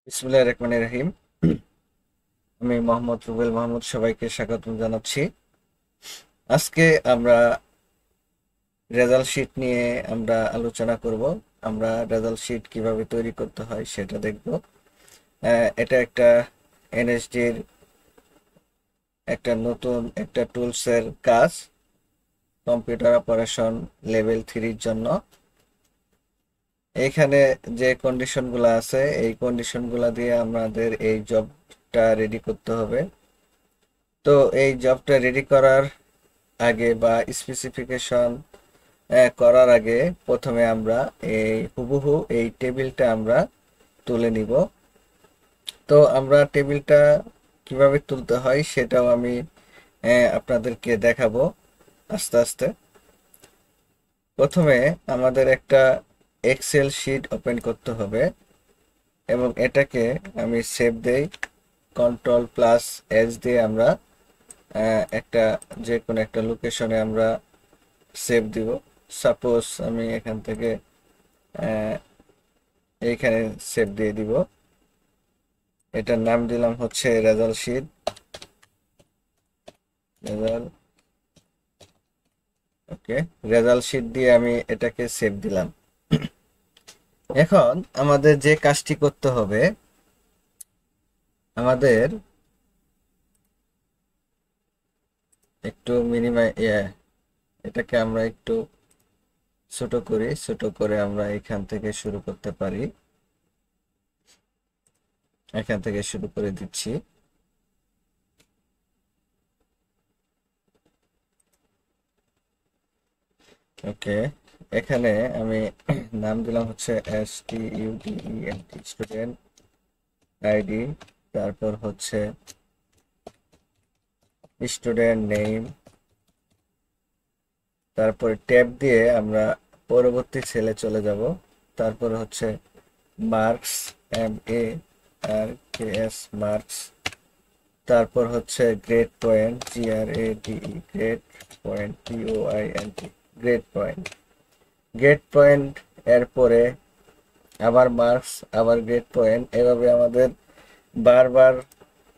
বিসমিল্লাহির রহমানির রহিম। আমি মোহাম্মদ রুবেল মাহমুদ, সবাইকে স্বাগতম জানাচ্ছি। আজকে আমরা রেজাল্ট শিট নিয়ে আলোচনা করব। আমরা রেজাল্ট শিট কিভাবে তৈরি করতে হয় সেটা দেখব। এটা একটা এনএসডির একটা নতুন একটা টুলসের কাজ, কম্পিউটার অপারেশন লেভেল 3-র জন্য। এইখানে যে কন্ডিশনগুলো আছে এই কন্ডিশনগুলো দিয়ে আমাদের এই জবটা রেডি করতে হবে। তো এই জবটা রেডি করার আগে বা স্পেসিফিকেশন করার আগে প্রথমে আমরা এই হুবহু এই টেবিলটা আমরা তুলে নিব। তো আমরা টেবিলটা কিভাবে তুলতে হয় সেটাও আমি আপনাদেরকে দেখাবো আস্তে আস্তে। প্রথমে আমাদের একটা এক্সেল শিট ওপেন করতে হবে এবং এটাকে আমি সেভ দেই। কন্ট্রোল+S দিয়ে আমরা একটা যে কোনো একটা লোকেশনে আমরা সেভ দিব। সাপোজ আমি এখান থেকে আহ, এইখানে সেভ দিয়ে দিব। এটার নাম দিলাম হচ্ছে রেজাল্ট শিট। রেজাল্ট, ওকে, রেজাল্ট শিট দিয়ে আমি এটাকে সেভ দিলাম। এখন আমাদের যে কাজটি করতে হবে, আমাদের একটু এটাকে আমরা একটু ছোট করি, ছোট করে আমরা এখান থেকে শুরু করতে পারি। এখান থেকে শুরু করে দিচ্ছি। ওকে, এখানে আমি নাম দিলাম হচ্ছে STUDENT, স্টুডেন্ট আইডি। তারপর হচ্ছে স্টুডেন্ট নেম। তারপরে ট্যাব দিয়ে আমরা পরবর্তী সেলে চলে যাব। তারপর হচ্ছে মার্কস, MARKS, মার্কস। তারপর হচ্ছে grade point, GRADE, grade point, POINT, grade point. Grade point এর পরে আবার মার্কস, আবার গ্রেড পয়েন্ট। এভাবে আমাদের বারবার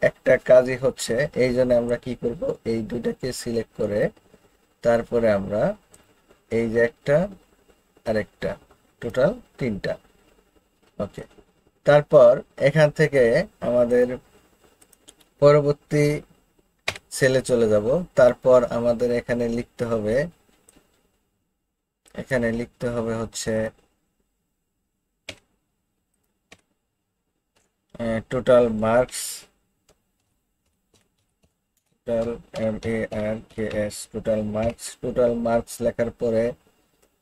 একটা কাজই হচ্ছে। এই জন্য আমরা কি করব, এই দুটাকে সিলেক্ট করে তারপরে আমরা এই যে একটা আরেকটা, টোটাল 3টা। ওকে, তারপর এখান থেকে আমাদের পরবর্তী সেলে চলে যাব। তারপর আমাদের এখানে লিখতে হবে হচ্ছে total marks, total MARKS, total marks. Total marks লেখার পরে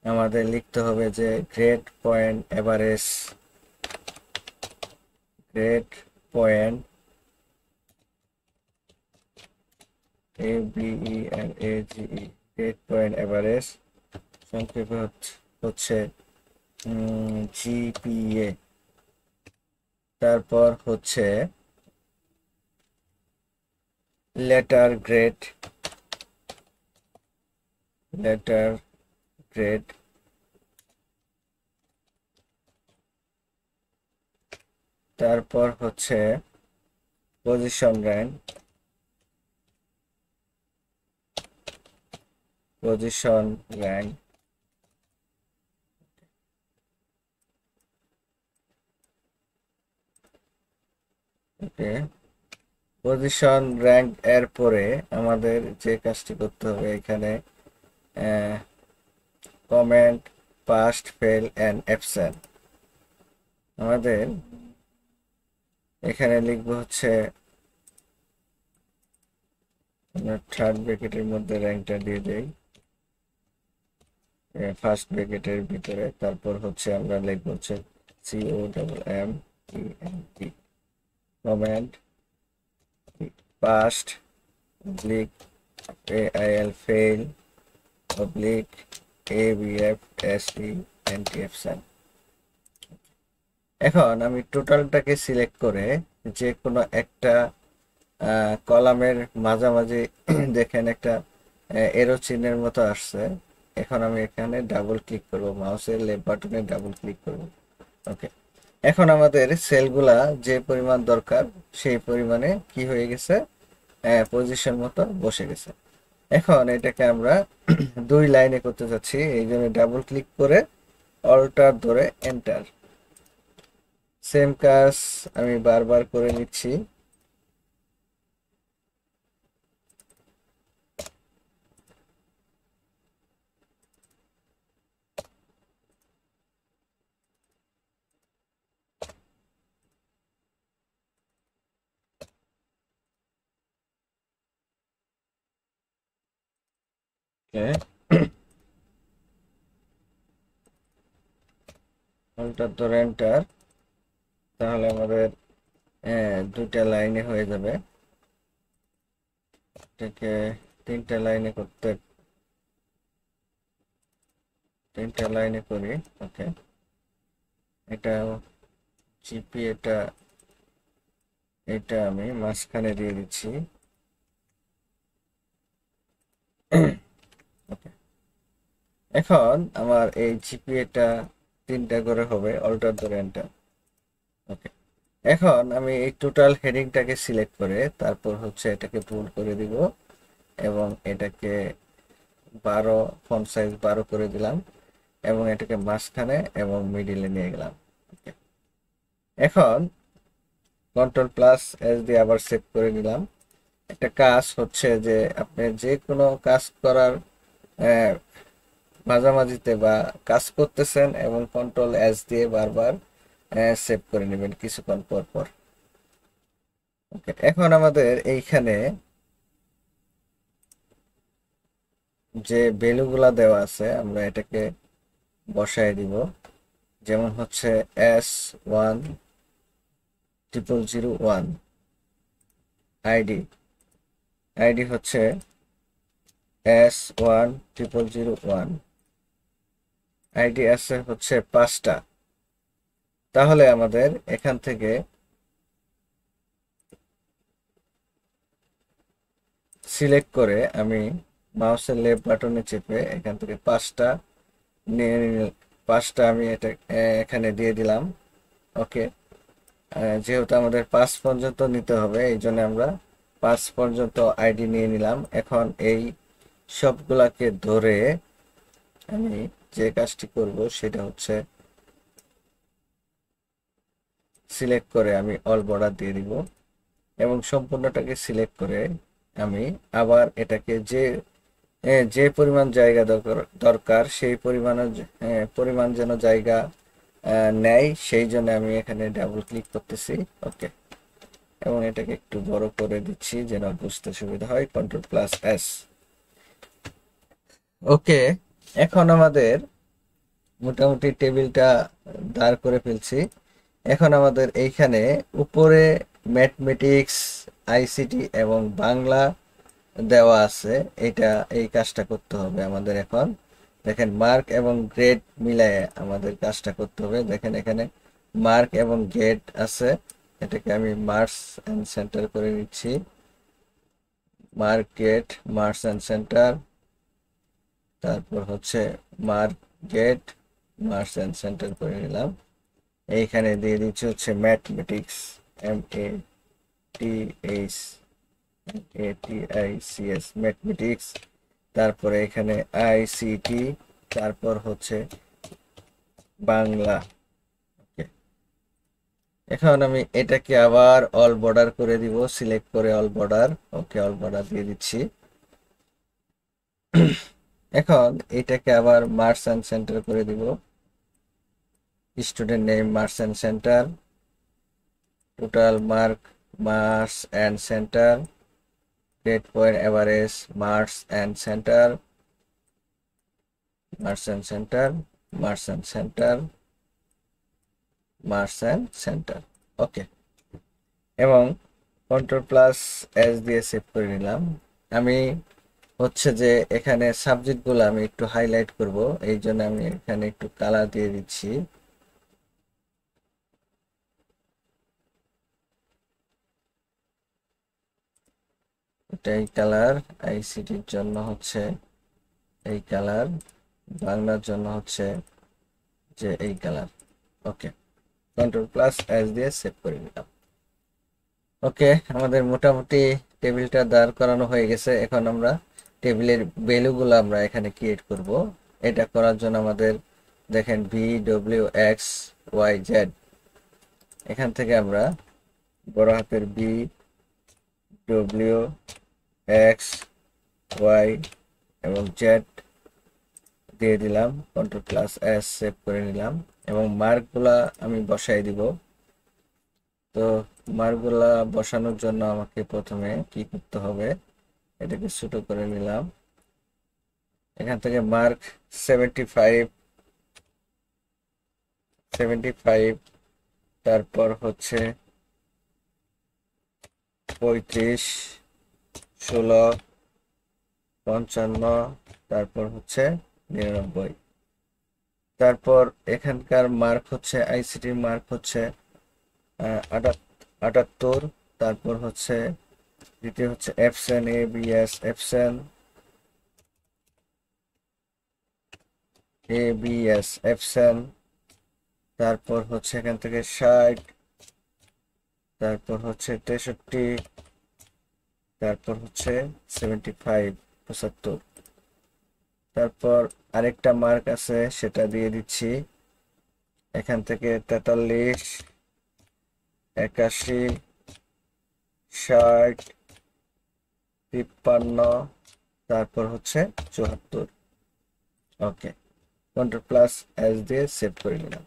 আমাদের লিখতে হবে যে grade point average, grade point ABERAGE, grade point average, সংক্ষেপে হচ্ছে GPA। তারপর হচ্ছে লেটার গ্রেড, লেটার গ্রেড। তারপর হচ্ছে position rank, position rank. Okay, position rank এর পরে আমাদের যে কাজটি করতে হবে, এখানে comment, pass, fail and absent. আমাদের এখানে লিখবো হচ্ছে থার্ড ব্র্যাকেটের মধ্যে র্যাঙ্কটা দিয়ে দেই, ফার্স্ট ব্র্যাকেটের ভিতরে। তারপর হচ্ছে আমরা লিখবো হচ্ছে COMMENT, comment, past, oblique AIL, fail, oblique ABFSE, absent. এখন আমি টোটালটাকে সিলেক্ট করে যে কোনো একটা কলামের মাঝামাঝি দেখেন একটা এরো চিহ্নের মতো আসছে। এখন আমি এখানে ডাবল ক্লিক করব, মাউসের লেফট বাটনে ডাবল ক্লিক করব। ওকে, এখন আমাদের সেলগুলা যে পরিমাণ দরকার সেই পরিমাণে কি হয়ে গেছে, পজিশন মতো বসে গেছে। এখন এটাকে আমরা 2 লাইনে করতে যাচ্ছি, এই জন্য ডাবল ক্লিক করে অল্টার ধরে এন্টার। সেম কাজ আমি বারবার করে নিচ্ছি। অল্টার ধরে এন্টার, তাহলে আমাদের 2টা লাইনে হয়ে যাবে। এটাকে 3টা লাইনে করতে, 3টা লাইনে করি। ওকে, এটা জিপি, এটা আমি মাঝখানে দিয়ে দিচ্ছি। ওকে, এখন আমার এই জিপিএটা 3টা করে হবে, অল্টার ধরে এন্টার। ওকে, এখন আমি এই টোটাল হেডিংটাকে সিলেক্ট করে তারপর হচ্ছে এটাকে ভুল করে দিব এবং এটাকে 12, ফন্ট সাইজ 12 করে দিলাম এবং এটাকে মাঝখানে এবং মিডিলে নিয়ে গেলাম। ওকে, এখন কন্ট্রোল প্লাস এস দিয়ে আবার সেভ করে নিলাম। একটা কাজ হচ্ছে যে আপনি যে কোনো কাজ করার মাঝামাঝিতে বা কাজ করতেছেন এবং কন্ট্রোল এস দিয়ে বারবার সেভ করে নেবেন কিছুক্ষণ পর পর। ওকে, এখন আমাদের এইখানে যে ভ্যালুগুলা দেওয়া আছে আমরা এটাকে বসায় দিব। যেমন হচ্ছে S10001 আইডি, আইডি হচ্ছে S10001, আইডি আছে হচ্ছে 5টা। তাহলে আমাদের এখান থেকে সিলেক্ট করে আমি মাউসের লেফট বাটনে চেপে এখান থেকে 5টা নিয়ে 5টা আমি এটা এখানে দিয়ে দিলাম। ওকে, যেহেতু আমাদের 5 পর্যন্ত নিতে হবে এই জন্য আমরা 5 পর্যন্ত আইডি নিয়ে নিলাম। এখন এই সবগুলাকে ধরে আমি যে কাজটি করব সেটা হচ্ছে সিলেক্ট করে আমি অল বর্ডার দিয়ে দিব এবং সম্পূর্ণটাকে সিলেক্ট করে আমি আবার এটাকে যে পরিমাণ জায়গা দরকার সেই পরিমাণ যেন জায়গা নেয় সেই জন্য আমি এখানে ডাবল ক্লিক করতেছি। ওকে, এবং এটাকে একটু বড় করে দিচ্ছি যেন বুঝতে সুবিধা হয়, কন্ট্রোল প্লাস এস। ওকে, এখন আমাদের মোটামুটি টেবিলটা দাঁড় করে ফেলছি। এখন আমাদের এইখানে উপরে ম্যাথমেটিক্স, আইসিটি এবং বাংলা দেওয়া আছে, এটা এই কাজটা করতে হবে আমাদের। এখন দেখেন মার্ক এবং গ্রেড মিলায়ে আমাদের কাজটা করতে হবে। দেখেন এখানে মার্ক এবং গ্রেড আছে, এটাকে আমি মার্কস এন্ড সেন্টার করে নিচ্ছি। Mark, grade, marks and center, তারপর হচ্ছে mark, grade, marks and center করে নিলাম। এইখানে দিয়ে দিচ্ছি হচ্ছে ম্যাথমেটিক্স, MATHMATICS, ম্যাথমেটিক্স। তারপরে এখানে আইসিটি, তারপর হচ্ছে বাংলা। ওকে, এখন আমি এটাকে আবার অল বর্ডার করে দিব, সিলেক্ট করে অল বর্ডার। ওকে, অল বর্ডার দিয়ে দিচ্ছি। এখন এটাকে আবার মার্কস এন্ড সেন্টার করে দিব। Student name marks and center, total mark marks and center, grade point average marks and center, marks and center, marks and center, marks and center। ওকে, এবং control plus S দিয়ে save করে নিলাম। আমি হচ্ছে যে এখানে সাবজেক্টগুলো আমি একটু হাইলাইট করব, এই জন্য আমি এখানে একটু কালার দিয়ে দিচ্ছি। এটাই কালার, আইসিটির জন্য হচ্ছে এই কালার, বাংলার জন্য হচ্ছে যে এই কালার। ওকে, কন্ট্রোল প্লাস এস দিয়ে সেভ করে নিলাম। ওকে, আমাদের মোটামুটি টেবিলটা দাঁড় করানো হয়ে গেছে। এখন আমরা টেবিলের ভ্যালুগুলো আমরা এখানে ক্রিয়েট করব। এটা করার জন্য আমাদের দেখেন VWXYZ, এখান থেকে আমরা বড় হাতের VWXY এবং Z দিয়ে দিলাম, কন্ট্রোল প্লাস এস সেভ করে নিলাম এবং মার্কগুলা আমি বসাই দিব। তো মার্কগুলা বসানোর জন্য আমাকে প্রথমে কি করতে হবে, এটাকে ছোট করে নিলাম। এখান থেকে মার্ক 75, তারপর হচ্ছে 35, 16, 55, তারপর হচ্ছে 99। তারপর এখানকার মার্ক হচ্ছে আইসিটির মার্ক হচ্ছে 78, তারপর হচ্ছে দ্বিতীয় হচ্ছে এফসেন এবিএস এফসেন, তারপর হচ্ছে এখান থেকে 60, তারপর হচ্ছে 63, তারপর হচ্ছে 75 তারপর আরেকটা মার্ক আছে সেটা দিয়ে দিচ্ছি। এখান থেকে 43, 81, 60, 53, তারপর হচ্ছে 74। ওকে, কন্ট্রোল প্লাস এস দিয়ে সেভ করে নিলাম।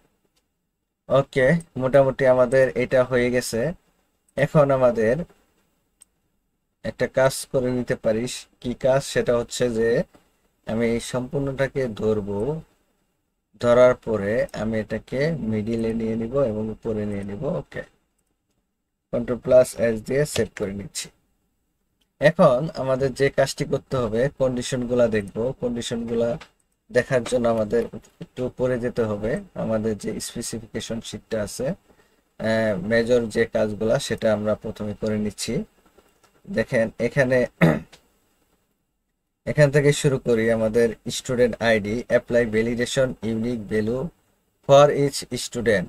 ওকে, মোটামুটি আমাদের এটা হয়ে গেছে। এখন আমাদের একটা কাজ করে নিতে পারিস। কি কাজ? সেটা হচ্ছে যে আমি এই সম্পূর্ণটাকে ধরবো, ধরার পরে আমি এটাকে মিডিলে নিয়ে নিব এবং উপরে নিয়ে নিব। ওকে, কন্ট্রোল প্লাস এস দিয়ে সেভ করে নিচ্ছি। এখন আমাদের যে কাজটি করতে হবে, কন্ডিশনগুলা দেখব। কন্ডিশনগুলা দেখার জন্য আমাদের একটু উপরে যেতে হবে। আমাদের যে স্পেসিফিকেশন শিটটা আছে, মেজর যে কাজগুলা সেটা আমরা প্রথমে করে নিচ্ছি। দেখেন এখান থেকে শুরু করি। আমাদের student ID apply validation unique value for each student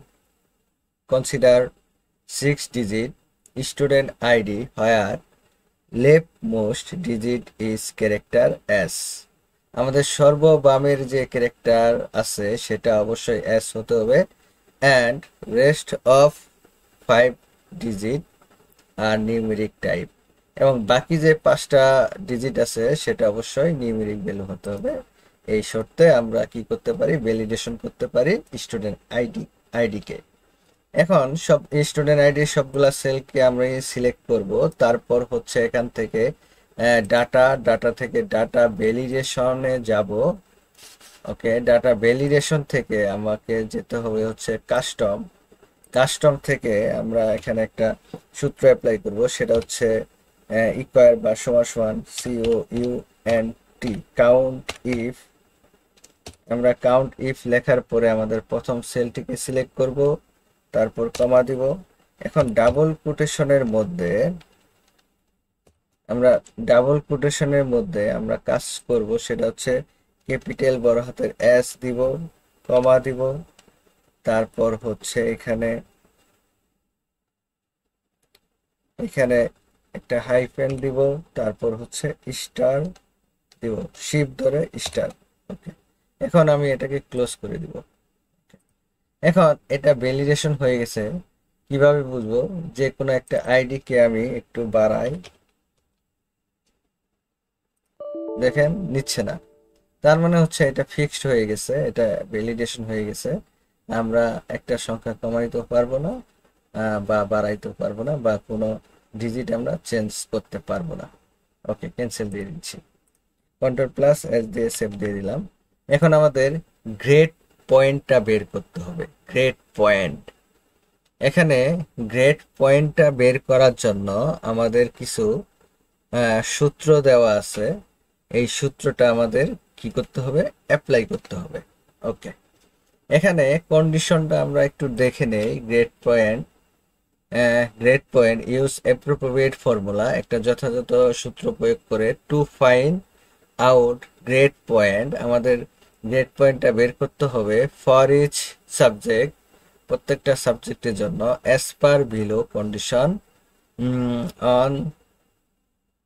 consider 6 digit student ID where left most digit is character S. আমাদের সর্ববামের যে ক্যারেক্টার আছে সেটা অবশ্যই এস হতে হবে, and rest of 5 digit are numeric type, এবং বাকি যে 5টা ডিজিট আছে সেটা অবশ্যই নিউমেরিক ভ্যালু হতে হবে। এই শর্তে আমরা কি করতে পারি, ভ্যালিডেশন করতে পারি স্টুডেন্ট আইডিকে। এখন সব স্টুডেন্ট আইডি সবগুলা সেলকে আমরা সিলেক্ট করব। তারপর হচ্ছে এখান থেকে ডাটা থেকে ডাটা ভ্যালিডেশনে যাব। ওকে, ডাটা ভ্যালিডেশন থেকে আমাকে যেতে হবে হচ্ছে কাস্টম থেকে আমরা এখানে একটা সূত্র অ্যাপ্লাই করব। সেটা হচ্ছে ইকুয়াল বা সমান সমান COUNT কাউন্ট ইফ। আমরা কাউন্ট ইফ লেখার পরে আমাদের প্রথম সেলটিকে সিলেক্ট করব, তারপর কমা দিব। এখন ডাবল কোটেশনের মধ্যে আমরা কাজ করব। সেটা হচ্ছে ক্যাপিটাল বড় হাতের এস দিব, কমা দিব, তারপর হচ্ছে এখানে একটা হাইফেন দিব, তারপর হচ্ছে স্টার দিব, শিফট ধরে স্টার। ওকে, এখন আমি এটাকে ক্লোজ করে দিব। এখন এটা ভ্যালিডেশন হয়ে গেছে। কিভাবে বুঝবো? যে কোনো একটা আইডি কে আমি একটু বাড়াই, দেখেন নিচ্ছে না। তার মানে হচ্ছে এটা ফিক্সড হয়ে গেছে, এটা ভ্যালিডেশন হয়ে গেছে। আমরা একটা সংখ্যা কমাইতেও পারবো না বা বাড়াইতেও পারবো না, বা কোনো ডিজিট আমরা চেঞ্জ করতে পারবো না। ওকে, ক্যান্সেল দিয়ে দিচ্ছি। কন্ট্রোল প্লাস এস দিয়ে সেভ দিয়ে দিলাম। এখন আমাদের গ্রেড পয়েন্টটা বের করতে হবে। গ্রেড পয়েন্ট, এখানে গ্রেড পয়েন্টটা বের করার জন্য আমাদের কিছু সূত্র দেওয়া আছে। এই সূত্রটা আমাদের কি করতে হবে, অ্যাপ্লাই করতে হবে। ওকে, এখানে কন্ডিশনটা আমরা একটু দেখে নেই। Grade point use appropriate formula, একটা যথাযথ সূত্র প্রয়োগ করে to find out grade point. আমাদের গ্রেড পয়েন্টটা বের করতে হবে ফর ইচ সাবজেক্ট প্রত্যেকটা সাবজেক্টের জন্য as per below condition on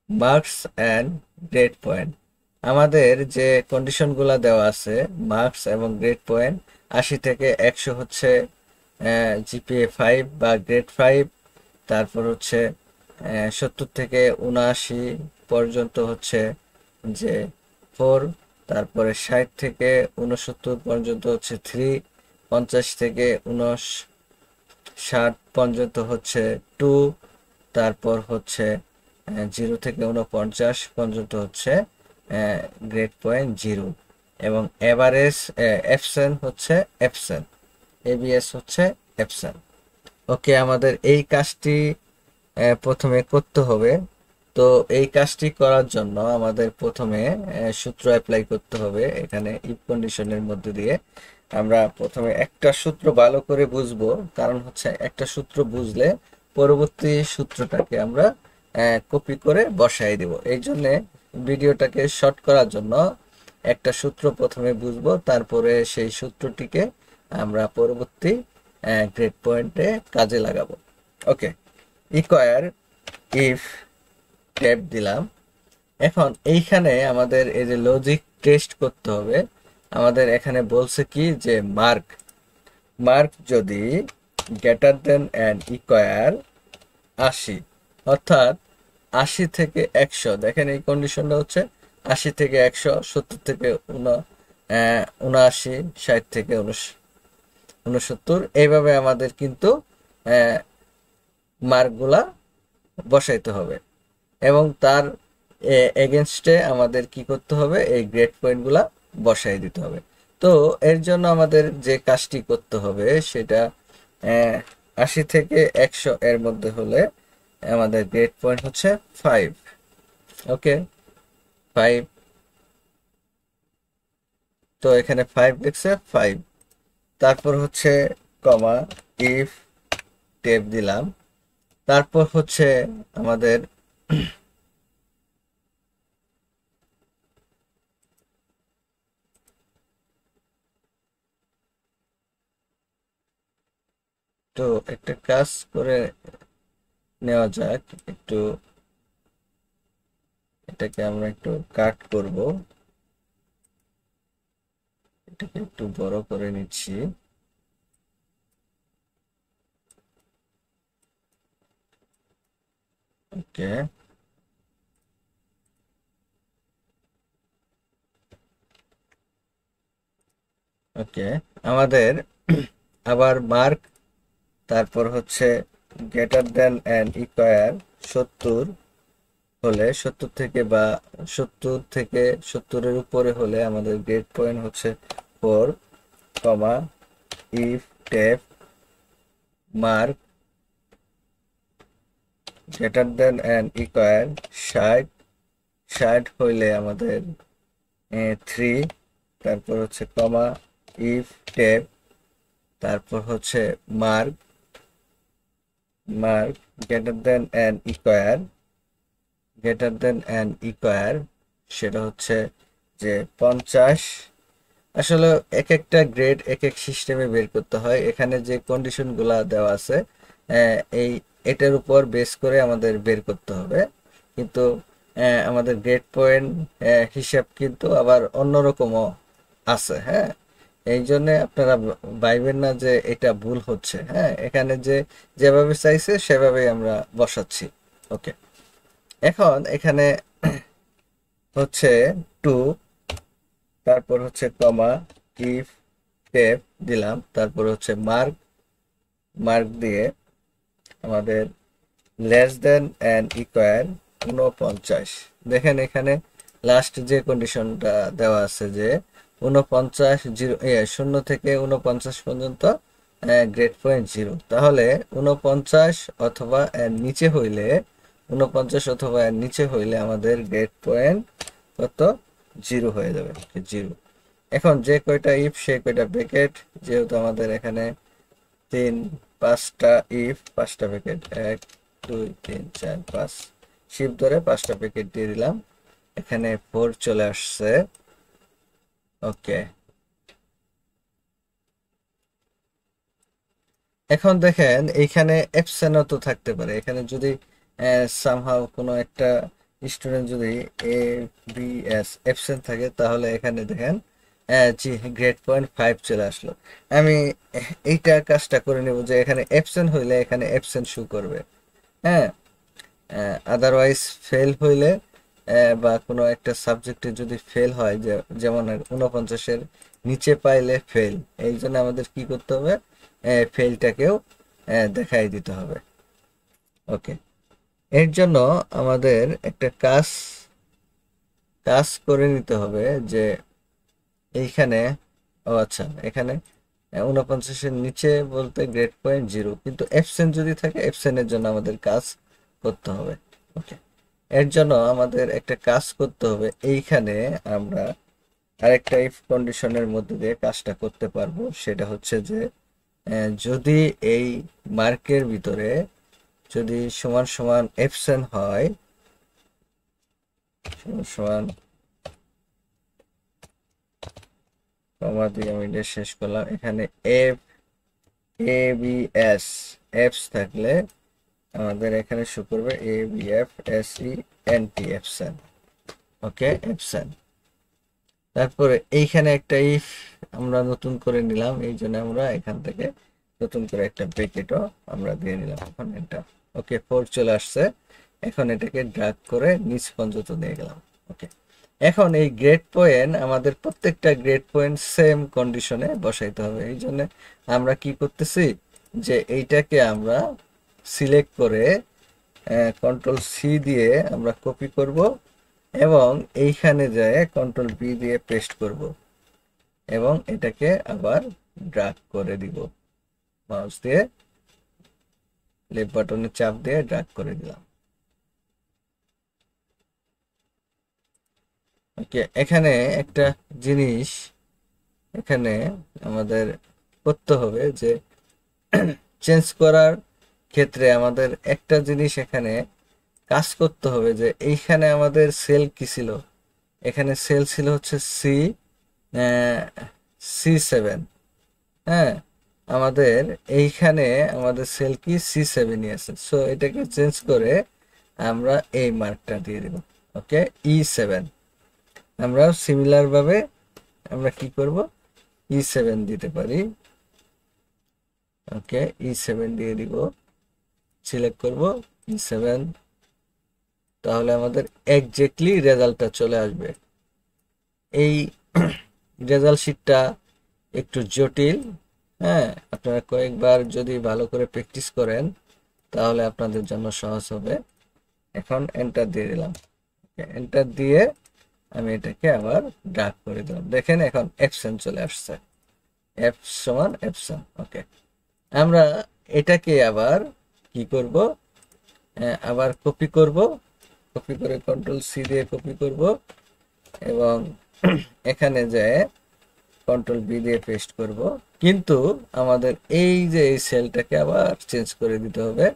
marks and grade point. আমাদের যে কন্ডিশনগুলো দেওয়া আছে মার্কস এবং গ্রেড পয়েন্ট, 80 থেকে 100 হচ্ছে জিপিএ 5 বা গ্রেড 5, তারপর হচ্ছে 70 থেকে 79 পর্যন্ত হচ্ছে যে 4, তারপরে 60 থেকে 69 পর্যন্ত হচ্ছে 3, 50 থেকে 59 পর্যন্ত হচ্ছে 2, তারপর হচ্ছে 0 থেকে 49 পর্যন্ত হচ্ছে গ্রেড পয়েন্ট 0, এবং এভারেজ অ্যাবসেন্ট হচ্ছে অ্যাবসেন্ট, এবিএস হচ্ছে অ্যাবসেন্ট। ওকে, আমাদের এই কাজটি প্রথমে করতে হবে। তো এই কাজটি করার জন্য আমাদের প্রথমে সূত্র অ্যাপ্লাই করতে হবে। এখানে ইফ কন্ডিশনের মধ্যে দিয়ে আমরা প্রথমে একটা সূত্র ভালো করে বুঝবো, কারণ হচ্ছে একটা সূত্র বুঝলে পরবর্তী সূত্রটাকে আমরা কপি করে বসাই দিব। এই জন্য ভিডিওটাকে শর্ট করার জন্য একটা সূত্র প্রথমে বুঝবো, তারপরে সেই সূত্রটিকে আমরা পরবর্তী গ্রেড পয়েন্টে কাজে লাগাবো। ওকে, ইকুয়ার ইফ ট্যাব দিলাম। এখন এইখানে আমাদের এই যে লজিক টেস্ট করতে হবে। আমাদের এখানে বলছে কি যে মার্ক যদি গ্রেটার দেন অ্যান্ড ইকুয়ার 80, অর্থাৎ 80 থেকে 100, দেখেন এই কন্ডিশনটা হচ্ছে 80 থেকে 100, 70 থেকে 79, 60 থেকে 69, এইভাবে আমাদের কিন্তু মার্কগুলা বসাইতে হবে, এবং তার এগেনস্টে আমাদের কি করতে হবে, এই গ্রেড পয়েন্টগুলা বসাই দিতে হবে। তো এর জন্য আমাদের যে কাজটি করতে হবে সেটা 80 থেকে 100 এর মধ্যে হলে আমাদের গ্রেড পয়েন্ট হচ্ছে 5। ওকে, 5, তো এখানে 5 লিখছে 5, তারপর হচ্ছে কমা ইফ টেপ দিলাম, তারপর হচ্ছে আমাদের তো একটা কাজ করে নেওয়া যাক, একটু এটাকে আমরা একটু কাট করব, এটাকে একটু বড় করে নিচ্ছি। ওকে, ওকে, আমাদের আবার মার্ক, তারপর হচ্ছে গ্রেটার দেন অ্যান্ড ইকুয়ার 70 হলে, 70 থেকে বা 70 থেকে 70 এর উপরে হলে আমাদের গ্রেড পয়েন্ট হচ্ছে 4, comma if tape mark greater than and equal 60 হইলে আমাদের 3, তারপর হচ্ছে কমা ইফ টেপ, তারপর হচ্ছে মার্ক গ্রেটার দেন অ্যান্ড ইকুয়ার সেটা হচ্ছে যে 50। আসলে এক একটা গ্রেড এক এক সিস্টেমে বের করতে হয়। এখানে যে কন্ডিশনগুলা দেওয়া আছে এটার উপর বেস করে আমাদের বের করতে হবে, কিন্তু আমাদের গ্রেড পয়েন্ট হিসাব কিন্তু আবার অন্যরকমও আছে। হ্যাঁ, এই জন্য আপনারা ভাইবেন না যে এটা ভুল হচ্ছে। হ্যাঁ, এখানে যেভাবে চাইছে সেভাবেই আমরা বসাচ্ছি। ওকে, এখন এখানে হচ্ছে 2, তারপর হচ্ছে কমা ইফ টেপ দিলাম, তারপর হচ্ছে মার্ক দিয়ে আমাদের লেস দেন অ্যান্ড ইকুয়ার 49। দেখেন এখানে লাস্ট যে কন্ডিশনটা দেওয়া আছে যে 49, 0 থেকে 49 পর্যন্ত গ্রেড পয়েন্ট 0, তাহলে 49 অথবা এর নিচে হইলে 49 অথবা এর নিচে হইলে আমাদের গ্রেড পয়েন্ট কত, 0 হয়ে যাবে, 0। এখন যে কয়টা ইফ সেই কয়টা ব্র্যাকেট, যেহেতু আমাদের এখানে 5টা ইফ, 5টা ব্র্যাকেট, 1 2 3 4 5, শিফট ধরে 5টা ব্র্যাকেট দিয়ে দিলাম, এখানে 4 চলে আসছে। ওকে, এখন দেখেন এইখানে অ্যাবসেন্টও তো থাকতে পারে। এখানে যদি সামহাও কোনো একটা স্টুডেন্ট যদি এ বি এস অ্যাবসেন্ট থাকে, তাহলে এখানে দেখেন জি গ্রেড পয়েন্ট 5 চলে আসলো। আমি এইটা কাজটা করে নেব যে এখানে অ্যাবসেন্ট হইলে এখানে অ্যাবসেন্ট শো করবে। হ্যাঁ, আদারওয়াইজ ফেল হইলে বা কোনো একটা সাবজেক্টে যদি ফেল হয়, যে যেমন 49-এর নিচে পাইলে ফেল, এই জন্য আমাদের কি করতে হবে, ফেলটাকেও দেখাই দিতে হবে। ওকে, এর জন্য আমাদের একটা কাজ কাজ করে নিতে হবে যে এইখানে, ও আচ্ছা, এখানে 49-এর নিচে বলতে গ্রেড পয়েন্ট 0, কিন্তু অ্যাবসেন্ট যদি থাকে অ্যাবসেন্টের জন্য আমাদের কাজ করতে হবে। ওকে, এর জন্য আমাদের একটা কাজ করতে হবে। এইখানে আমরা আরেকটা ইফ কন্ডিশনের মধ্যে দিয়ে কাজটা করতে পারবো, সেটা হচ্ছে যে যদি এই মার্কের ভিতরে যদি সমান সমান অ্যাবসেন্ট হয়, সমান সমান কমা দিয়ে আমি এটা শেষ করলাম, এখানে F A B S ifs থাকলে আমাদের এখানে শো করবে A B F S E N T absent. Okay, absent. তারপরে এইখানে একটা ইফ আমরা নতুন করে নিলাম, এই জন্য আমরা এখান থেকে নতুন করে একটা ব্রেকেটও আমরা দিয়ে নিলাম। এখন এটা ওকে 4 চলে আসছে। এখন এটাকে ড্রাগ করে নিচ পর্যন্ত নিয়ে গেলাম। ওকে, এখন এই গ্রেড পয়েন্ট আমাদের প্রত্যেকটা গ্রেড পয়েন্ট সেম কন্ডিশনে বসাইতে হবে। এই জন্য আমরা কি করতেছি যে এইটাকে আমরা সিলেক্ট করে কন্ট্রোল সি দিয়ে আমরা কপি করব এবং এইখানে যায় কন্ট্রোল বি দিয়ে পেস্ট করব এবং এটাকে আবার ড্রাগ করে দিব। মাউস দিয়ে লেফট বাটনে চাপ দিয়ে ড্রাগ করে দিলাম। ওকে, এখানে একটা জিনিস এখানে আমাদের করতে হবে যে চেঞ্জ করার ক্ষেত্রে আমাদের একটা জিনিস এখানে কাজ করতে হবে যে এইখানে আমাদের সেল কি ছিল, এখানে সেল ছিল হচ্ছে C7। হ্যাঁ, আমাদের এইখানে আমাদের সেল কি C7ই আছে। সো এটাকে চেঞ্জ করে আমরা এই মার্কটা দিয়ে দেব। ওকে, E7। আমরা সিমিলার ভাবে আমরা কি করব, E7 দিতে পারি। ওকে, E7 দিয়ে দিব, সিলেক্ট করব E7, তাহলে আমাদের এক্স্যাক্টলি রেজাল্টটা চলে আসবে। এই রেজাল্ট শিটটা একটু জটিল। হ্যাঁ, আপনারা কয়েকবার যদি ভালো করে প্র্যাকটিস করেন তাহলে আপনাদের জন্য সহজ হবে। এখন এন্টার দিয়ে দিলাম। এন্টার দিয়ে আমি এটাকে আবার ড্রাগ করে দিলাম। দেখেন এখন অ্যাবসেন্ট চলে আসছে, এফ সমান অ্যাবসেন্ট। ওকে, আমরা এটাকে আবার কি করব, আবার কপি করব, কপি করে কন্ট্রোল সি দিয়ে কপি করব এবং এখানে যে কন্ট্রোল বি দিয়ে পেস্ট করব। কিন্তু আমাদের এই যে এই সেলটাকে আবার চেঞ্জ করে দিতে হবে,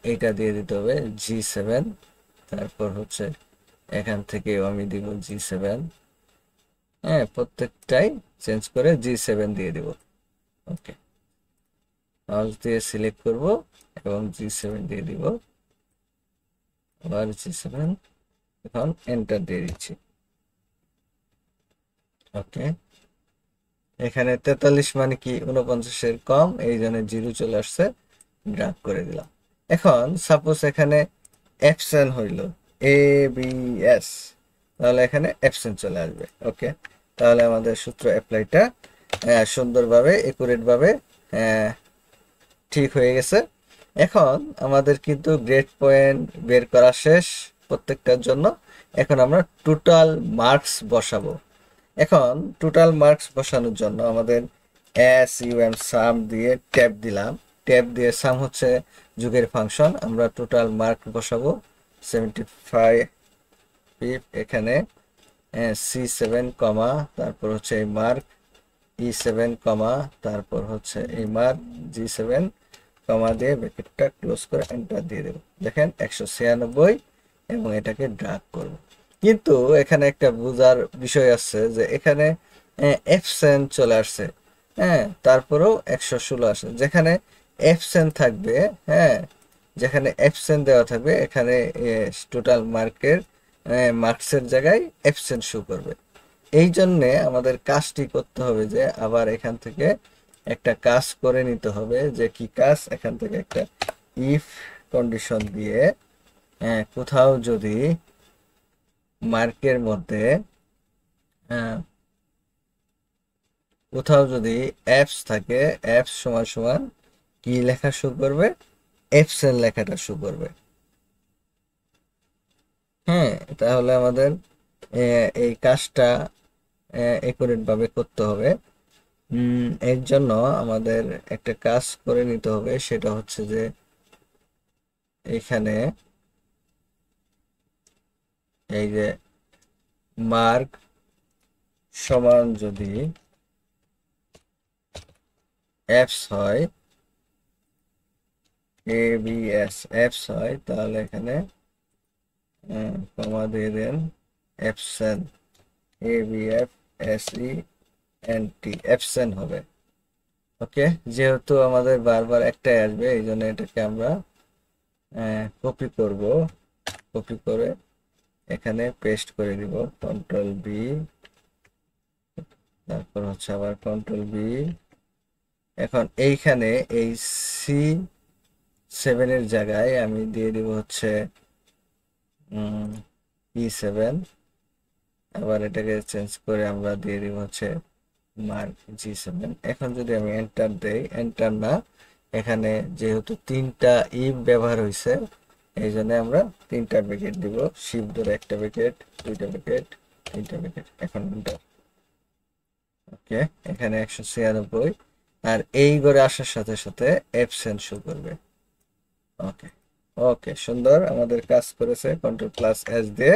এইটা দিয়ে দিতে হবে G7। তারপর হচ্ছে এখান থেকে আমি দিব G7। হ্যাঁ, প্রত্যেকটাই চেঞ্জ করে G7 দিয়ে দিব। ওকে, মাউস দিয়ে সিলেক্ট করব এবং G7 দিয়ে দিব, আবার G7। এখন এন্টার দিয়ে দিচ্ছি। ওকে, এখানে 43 মানে কি 49-এর কম, এই জন্য 0 চলে আসছে, ড্রাগ করে দিলাম। এখন সাপোজ এখানে অ্যাবসেন্ট হইল ABS, তাহলে এখানে অ্যাবসেন্ট চলে আসবে। ওকে, তাহলে আমাদের সূত্র অ্যাপ্লাইটা সুন্দরভাবে একুরেট ভাবে ঠিক হয়ে গেছে। এখন আমাদের কিন্তু গ্রেড পয়েন্ট বের করা শেষ প্রত্যেকটার জন্য। এখন আমরা টোটাল মার্কস বসাবো। এখন টোটাল মার্কস বসানোর জন্য আমাদের SUM সাম দিয়ে ট্যাব দিলাম। ট্যাব দিয়ে সাম হচ্ছে যুগের ফাংশন। আমরা টোটাল মার্ক বসাবো 75। এখানে C7 কমা, তারপর হচ্ছে এই মার্ক E7 কমা, তারপর হচ্ছে এই মার্ক G7 কমা দিয়ে ব্র্যাকেটটা ক্লোজ করে এন্টার দিয়ে দেব। দেখেন 196 এবং এটাকে ড্রাগ করব। কিন্তু এখানে একটা বোঝার বিষয় আছে যে এখানে অ্যাবসেন্ট চলে আসছে। হ্যাঁ, তারপরেও 116 আসে। যেখানে অ্যাবসেন্ট থাকবে, হ্যাঁ, যেখানে অ্যাবসেন্ট দেওয়া থাকবে এখানে টোটাল মার্কসের জায়গায় অ্যাবসেন্ট শো করবে। এই জন্যে আমাদের কাজটি করতে হবে যে আবার এখান থেকে একটা কাজ করে নিতে হবে। যে কি কাজ? এখান থেকে একটা ইফ কন্ডিশন দিয়ে কোথাও যদি মার্কের মধ্যে কোথাও যদি অ্যাপস থাকে, অ্যাপস সমান সমান কি লেখা শো করবে? অ্যাবসেন্ট লেখাটা শো করবে। হ্যাঁ, তাহলে আমাদের এই কাজটা একুরেট ভাবে করতে হবে। এর জন্য আমাদের একটা কাজ করে নিতে হবে, সেটা হচ্ছে যে এখানে এই যে মার্ক সমান যদি অ্যাপস হয়, ABS অ্যাপস হয়, তাহলে এখানে কমা দিয়ে দেন অ্যাবসেন্ট, ABFSENT অ্যাবসেন্ট হবে। ওকে, যেহেতু আমাদের বারবার একটাই আসবে এই জন্য এটাকে আমরা কপি করব, কপি করে এখানে পেস্ট করে দিব, কন্ট্রোল বি, তারপর হচ্ছে আবার কন্ট্রোল বি। এখন এইখানে এই C7 এর জায়গায় আমি দিয়ে দিব হচ্ছে E7, আবার এটাকে চেঞ্জ করে আমরা দিয়ে দিব হচ্ছে মার্ক G7। এখন যদি আমি এন্টার দেই, এন্টার না, এখানে যেহেতু 3টা ইফ ব্যবহার হয়েছে এই জন্য আমরা 3টা ব্র্যাকেট দিব, শিফট ধরে একটা ব্র্যাকেট, 2টা ব্র্যাকেট, 3টা ব্র্যাকেট, এখন এন্টার। ওকে, এখানে 196, আর এই ঘরে আসার সাথে সাথে অ্যাবসেন্ট শো করবে। ওকে, ওকে, সুন্দর, আমাদের কাজ করেছে। কন্ট্রোল প্লাস এস দিয়ে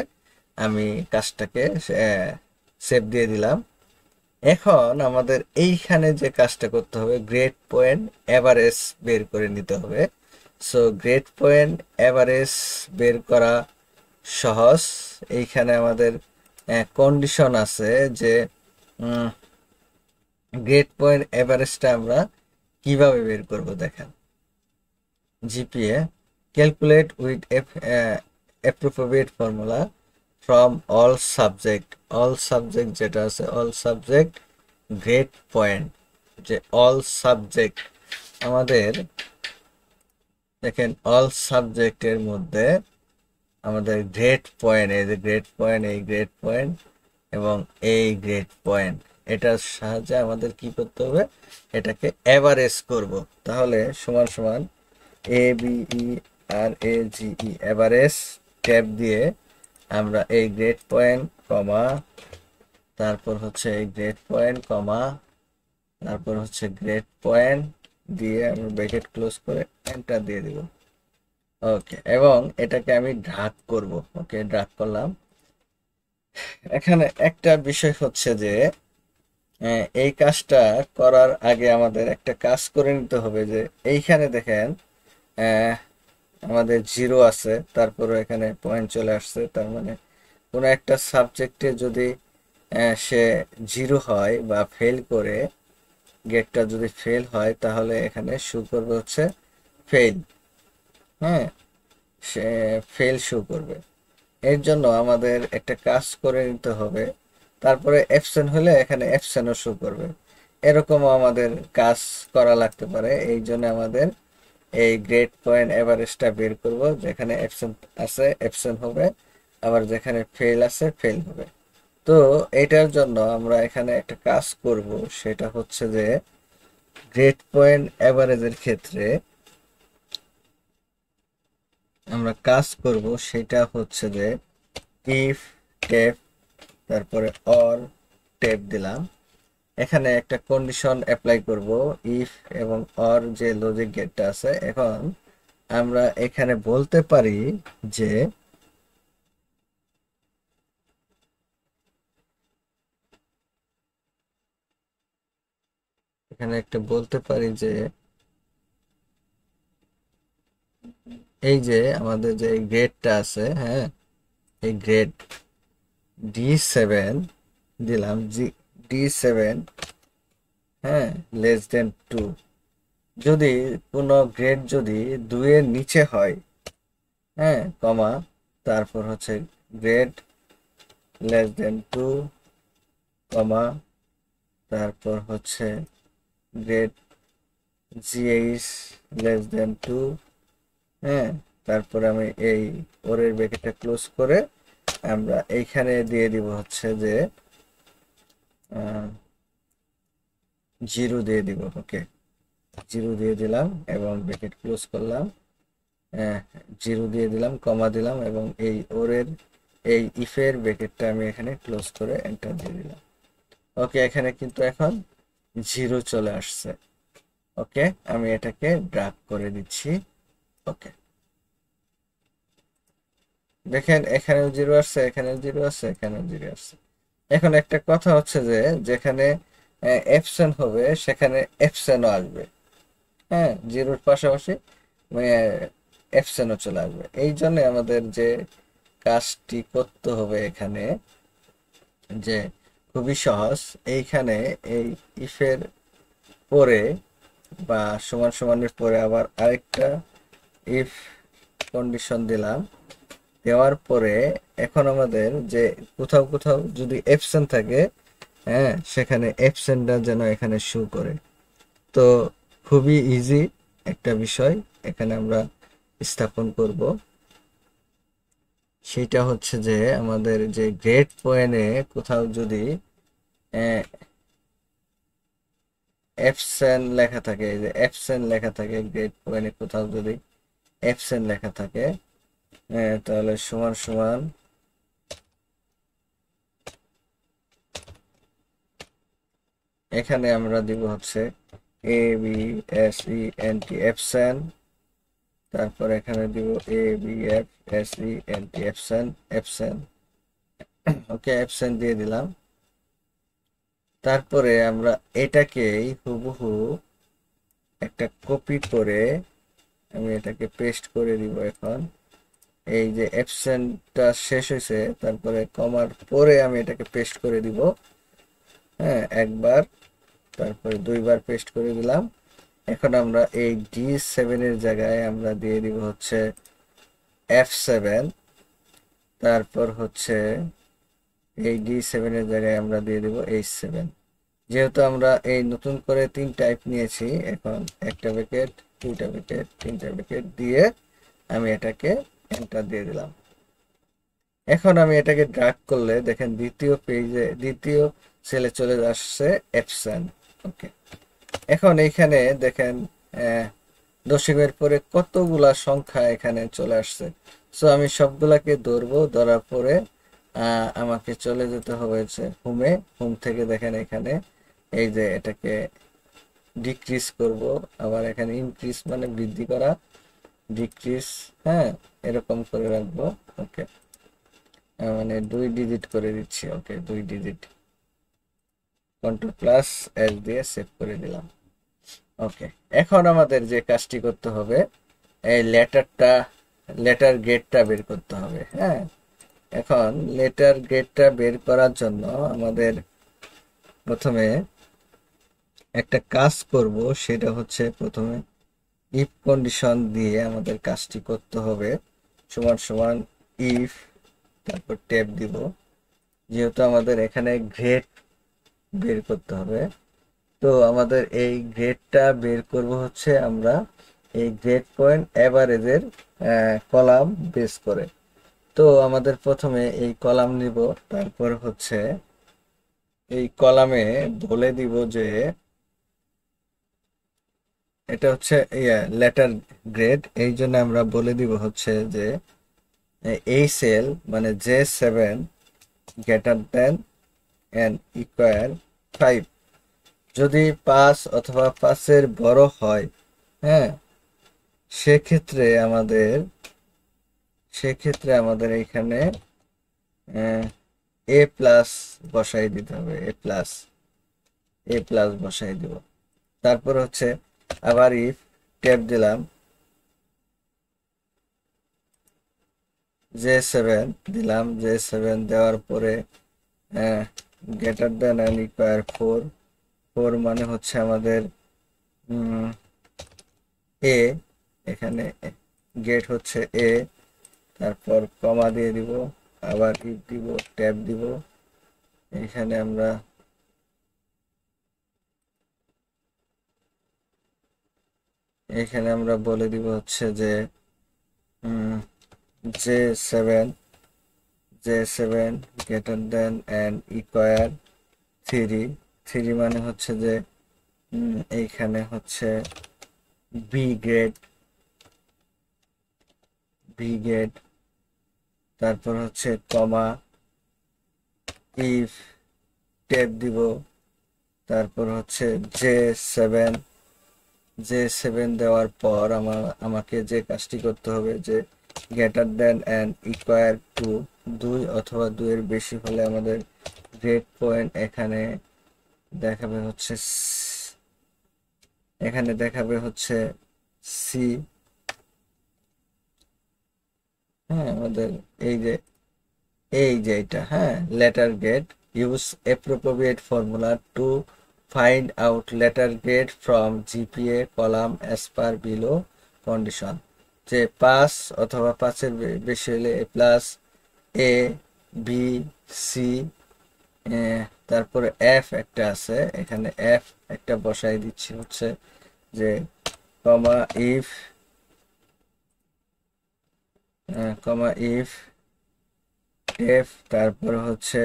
আমি কাজটাকে সেভ দিয়ে দিলাম। এখন আমাদের এইখানে যে কাজটা করতে হবে, গ্রেড পয়েন্ট এভারেজ বের করে নিতে হবে। সো গ্রেড পয়েন্ট এভারেজ বের করা সহজ। এইখানে আমাদের কন্ডিশন আছে যে গ্রেড পয়েন্ট এভারেজটা আমরা কিভাবে বের করব দেখেন। GPA calculate with appropriate formula from all subject, all subject যেটা আছে, অল সাবজেক্ট গ্রেড পয়েন্ট, যে অল সাবজেক্ট আমাদের দেখেন, অল সাবজেক্টের মধ্যে আমাদের গ্রেড পয়েন্ট, এই যে গ্রেড পয়েন্ট, এই গ্রেড পয়েন্ট এবং এই গ্রেড পয়েন্ট, এটার সাহায্যে আমাদের কি করতে হবে? এটাকে এভারেজ করব। তাহলে সমান সমান ABERAGE এভারেজ ট্যাব দিয়ে আমরা এই গ্রেড পয়েন্ট কমা, তারপর হচ্ছে এই গ্রেড পয়েন্ট কমা, তারপর হচ্ছে গ্রেড পয়েন্ট দিয়ে আমি ব্র্যাকেট ক্লোজ করে এন্টার দিয়ে দিব। ওকে, এবং এটাকে আমি ড্র্যাগ করব। ওকে, ড্র্যাগ করলাম। এখানে একটা বিষয় হচ্ছে যে এই কাজটা করার আগে আমাদের একটা কাজ করে নিতে হবে। যে এইখানে দেখেন আমাদের 0 আছে, তারপরে এখানে পয়েন্ট চলে আসছে, তার মানে কোনো একটা সাবজেক্টে যদি সে 0 হয় বা ফেল করে, গেটটা যদি ফেল হয় তাহলে এখানে শো করবে হচ্ছে ফেল। হ্যাঁ, সে ফেল শো করবে। এর জন্য আমাদের একটা কাজ করে নিতে হবে। তারপরে অ্যাবসেন্ট হলে এখানে অ্যাবসেন্টও শো করবে। এরকমও আমাদের কাজ করা লাগতে পারে। এই জন্য আমাদের এই গ্রেড পয়েন্ট এভারেজটা বের করব। যেখানে অ্যাবসেন্ট আছে অ্যাবসেন্ট হবে, আবার যেখানে ফেল আছে ফেল হবে। তো এটার জন্য আমরা এখানে একটা কাজ করব, সেটা হচ্ছে যে গ্রেড পয়েন্ট এভারেজের ক্ষেত্রে আমরা কাজ করব, সেটা হচ্ছে যে ইফ টেপ, তারপরে অর টেপ দিলাম। এখানে একটা কন্ডিশন অ্যাপ্লাই করব, ইফ এবং অর যে লজিক গেটটা আছে। এখন আমরা এখানে বলতে পারি যে এখানে একটা বলতে পারি যে এই যে আমাদের যে গ্রেডটা আছে, হ্যাঁ, এই গ্রেড D7 দিলাম, D7 হ্যাঁ, লেস দেন 2। যদি কোনো গ্রেড যদি 2 এর নিচে হয়, হ্যাঁ, কমা, তারপর হচ্ছে গ্রেড লেস দেন 2, কমা, তারপর হচ্ছে গ্রেড জিএইচ লেস দেন 2, হ্যাঁ, তারপর আমি এই ওরের ব্র্যাকেটটা ক্লোজ করে আমরা এইখানে দিয়ে দিব হচ্ছে যে 0 দিয়ে দিব। ওকে, 0 দিয়ে দিলাম এবং ব্র্যাকেট ক্লোজ করলাম। 0 দিয়ে দিলাম, কমা দিলাম এবং এই ওরের এই ইফের ব্র্যাকেটটা আমি এখানে ক্লোজ করে এন্টার দিয়ে দিলাম। ওকে, এখানে কিন্তু এখন 0 চলে আসছে। ওকে, আমি এটাকে ড্রাগ করে দিচ্ছি। ওকে, দেখেন এখানেও 0 আসছে, এখানেও 0 আসছে, এখানেও 0 আসছে। এখন একটা কথা হচ্ছে যে যেখানে অ্যাবসেন্ট হবে সেখানে অ্যাবসেন্টও আসবে। হ্যাঁ, 0-র পাশাপাশি অ্যাবসেন্টও চলে আসবে। এই জন্য আমাদের যে কাজটি করতে হবে এখানে, যে খুবই সহজ। এইখানে এই ইফের পরে বা সমান সমানের পরে আবার আরেকটা ইফ কন্ডিশন দিলাম। দেওয়ার পরে এখন আমাদের যে কোথাও কোথাও যদি অ্যাবসেন্ট থাকে, হ্যাঁ, সেখানে অ্যাবসেন্টটা যেন এখানে শো করে। তো খুবই ইজি একটা বিষয় এখানে আমরা স্থাপন করব। সেটা হচ্ছে যে আমাদের যে গ্রেড পয়েন্টে কোথাও যদি অ্যাবসেন্ট লেখা থাকে, এই যে অ্যাবসেন্ট লেখা থাকে গ্রেড পয়েন্টে কোথাও যদি অ্যাবসেন্ট লেখা থাকে, তাহলে সমান সমান এখানে আমরা দিব হচ্ছে ABSENT অ্যাবসেন্ট, তারপর এখানে দিব ABFSENT absent, absent. Okay, absent দিয়ে দিলাম। তারপরে আমরা এটাকেই হুবহু একটা কপি করে আমি এটাকে পেস্ট করে দিব। এখন এই যে অ্যাবসেন্টটা শেষ হয়েছে, তারপরে কমার পরে আমি এটাকে পেস্ট করে দিব। হ্যাঁ, একবার, তারপরে 2বার পেস্ট করে দিলাম। এখন আমরা এই D7 এর জায়গায় আমরা দিয়ে দিব হচ্ছে F7, তারপর হচ্ছে এই D7 এর জায়গায় আমরা দিয়ে দিব H7। যেহেতু আমরা এই নতুন করে 3 টাইপ নিয়েছি, এখন একটা ব্র্যাকেট, 2টা ব্র্যাকেট, 3টা ব্র্যাকেট দিয়ে আমি এটাকে এন্টার দিয়ে দিলাম। এখন আমি এটাকে ড্র্যাগ করলে দেখেন দ্বিতীয় পেজে, দ্বিতীয় সেলে চলে আসছে অ্যাবসেন্ট। ওকে, এখন এইখানে দেখেন দশমিকের পরে কতগুলা সংখ্যা এখানে চলে আসছে। সো আমি সবগুলাকে ধরবো, ধরার পরে আমাকে চলে যেতে হবে হচ্ছে হোমে। হোম থেকে দেখেন এখানে এই যে এটাকে ডিক্রিজ করব, আবার এখানে ইনক্রিজ মানে বৃদ্ধি করা, ডিক্রিজ, হ্যাঁ, এরকম করে রাখবো। ওকে, মানে 2 ডিজিট করে দিচ্ছি। ওকে, 2 ডিজিট, Ctrl+S দিয়ে সেভ করে দিলাম। ওকে, এখন আমাদের যে কাজটি করতে হবে, এই লেটার গ্রেডটা বের করতে হবে। হ্যাঁ, এখন লেটার গ্রেডটা বের করার জন্য আমাদের প্রথমে একটা কাজ করব। সেটা হচ্ছে প্রথমে ইফ কন্ডিশন দিয়ে আমাদের কাজটি করতে হবে। সমান সমান ইফ, তারপর ট্যাব দিব। যেহেতু আমাদের এখানে গ্রেড বের করতে হবে, তো আমাদের এই গ্রেডটা বের করব হচ্ছে আমরা এই গ্রেড পয়েন্ট এভারেজের কলাম বেস করে। তো আমাদের প্রথমে এই কলাম নিব, তারপর হচ্ছে এই কলামে বলে দিব যে এটা হচ্ছে লেটার গ্রেড। এই জন্য আমরা বলে দিব হচ্ছে যে এই সেল মানে J7 greater than and equal 5। যদি 5 অথবা 5-এর বড় হয়, হ্যাঁ, সেক্ষেত্রে আমাদের এখানে এ প্লাস বসাই দিতে হবে। এ প্লাস বসাই দিব। তারপর হচ্ছে আবার ইফ ট্যাব দিলাম, J7 দিলাম। J7 দেওয়ার পরে গ্রেটার দেন এন্ড ইকুয়াল 4, 4 মানে হচ্ছে আমাদের এ, এখানে গেট হচ্ছে এ, তারপর কমা দিয়ে দিব, আবার ইফ দিব, ট্যাব দিব। এখানে আমরা বলে দিব হচ্ছে যে J7 greater than and equal 3 মানে হচ্ছে যে এইখানে হচ্ছে বি গ্রেড, তারপর হচ্ছে কমা, ইফ, ট্যাব দিব, তারপর হচ্ছে J7 দেওয়ার পর আমাকে যে কাজটি করতে হবে যে greater than and equal to 2 অথবা 2 এর বেশি হলে আমাদের গ্রেড পয়েন্ট এখানে দেখাবে হচ্ছে সি। হ্যাঁ, আমাদের এই যে এটা, হ্যাঁ, letter grade, use appropriate formula to find out letter grade from GPA column as per below condition. যে 5 অথবা 5-এর বেশি হলে এ প্লাস, এ, বি, সি, তারপরে এফ একটা আছে, এখানে এফ একটা বসাই দিচ্ছি হচ্ছে যে কমা ইফ এফ, তারপর হচ্ছে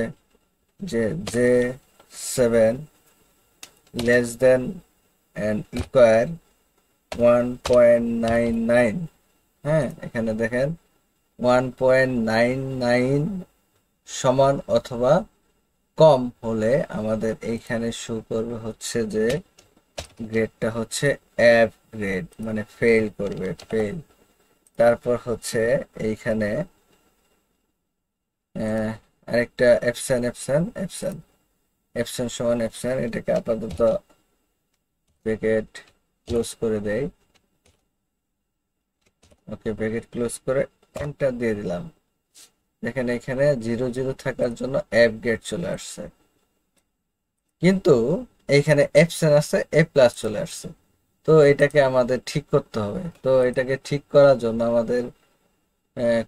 যে J7 less than and equal 1.99। হ্যাঁ, এখানে দেখেন 1.99 সমান অথবা কম হলে আমাদের এইখানে শো করবে হচ্ছে যে গ্রেডটা হচ্ছে এফ গ্রেড, মানে ফেল করবে, ফেল। তারপর হচ্ছে এইখানে আরেকটা এপসন সমান এপসন, এটাকে আপাতত ব্র্যাকেট ক্লোজ করে দেই। ওকে, ব্র্যাকেট ক্লোজ করে এন্টার দিয়ে দিলাম। দেখেন এখানে 0 থাকার জন্য এফ গ্রেড চলে আসছে, কিন্তু এইখানে এপসন আছে, এ প্লাস চলে আসছে। তো এটাকে আমাদের ঠিক করতে হবে। তো এটাকে ঠিক করার জন্য আমাদের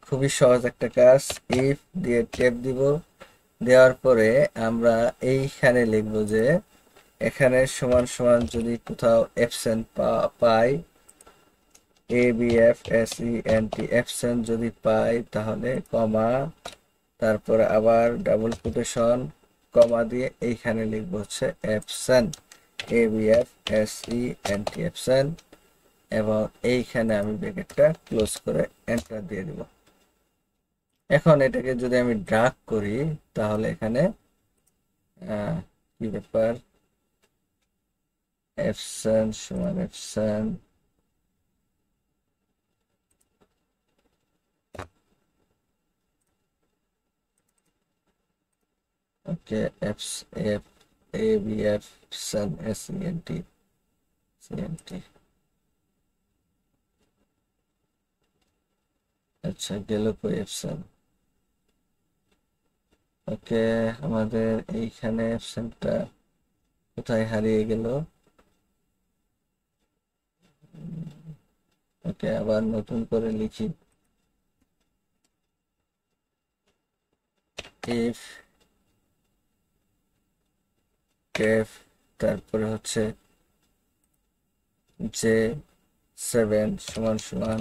খুবই সহজ একটা কাজ, ইফ দিয়ে ট্যাব দিব, দেওয়ার পরে আমরা এইখানে লিখব যে এখানে সমান সমান যদি কোথাও অ্যাবসেন্ট পাই, ABFSENT অ্যাবসেন্ট যদি পাই, তাহলে কমা, তারপরে আবার ডাবল কোটেশন, কমা দিয়ে এইখানে লিখব হচ্ছে অ্যাবসেন্ট, ABFSENT অ্যাবসেন্ট, এবং এইখানে আমি ব্র্যাকেটটা ক্লোজ করে এন্টার দিয়ে দিব। এখন এটাকে যদি আমি ড্রাগ করি তাহলে এখানে কি ব্যাপার, অ্যাবসেন্ট সমান অ্যাবসেন্ট, ওকে, ABF SENT, আচ্ছা গেল কই অ্যাবসেন্ট। ওকে, আমাদের এইখানে অ্যাবসেন্টটা কোথায় হারিয়ে গেল। ওকে, আবার নতুন করে লিখি, ইফ টেফ, তারপরে হচ্ছে J7 সমান সমান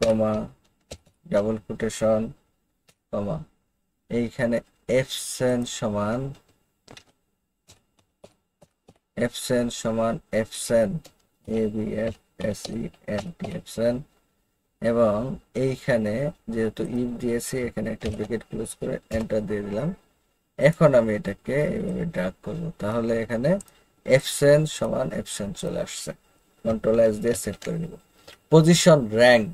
কমা, ডাবল কোটেশন, কমা, এইখানে এফসেন সমান এফসেন, ABFSENT এফসেন, এবং এইখানে যেহেতু ইফ দিয়েছি এখানে একটা ব্র্যাকেট ক্লোজ করে এন্টার দিয়ে দিলাম। এখন আমি এটাকে এইভাবে ড্রাগ করব, তাহলে এখানে এফসেন সমান এফসেন চলে আসছে। কন্ট্রোল এস দিয়ে সেভ করে নিব। পজিশন র্যাঙ্ক,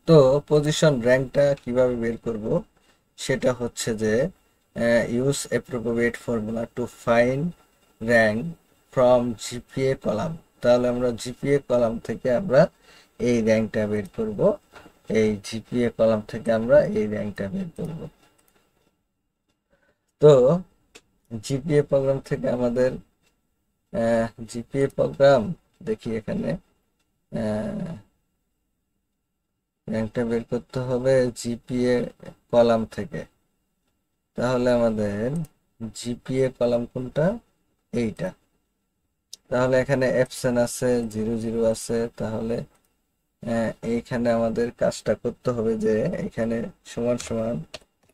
তো পজিশন র্যাঙ্কটা কিভাবে বের করব সেটা হচ্ছে যে use appropriate formula to find rank from GPA column. তাহলে আমরা জিপিএ কলাম থেকে আমরা এই র্যাঙ্কটা বের করব, এই জিপিএ কলাম থেকে আমরা এই র্যাঙ্কটা বের করব। তো জিপিএ প্রোগ্রাম থেকে আমাদের জিপিএ প্রোগ্রাম দেখি এখানে র্যাঙ্কটা বের করতে হবে জিপিএ কলাম থেকে। তাহলে আমাদের জিপিএ কলাম কোনটা? এইটা। তাহলে এখানে অ্যাবসেন্ট আছে, 00 আছে। তাহলে এইখানে আমাদের কাজটা করতে হবে যে এখানে সমান সমান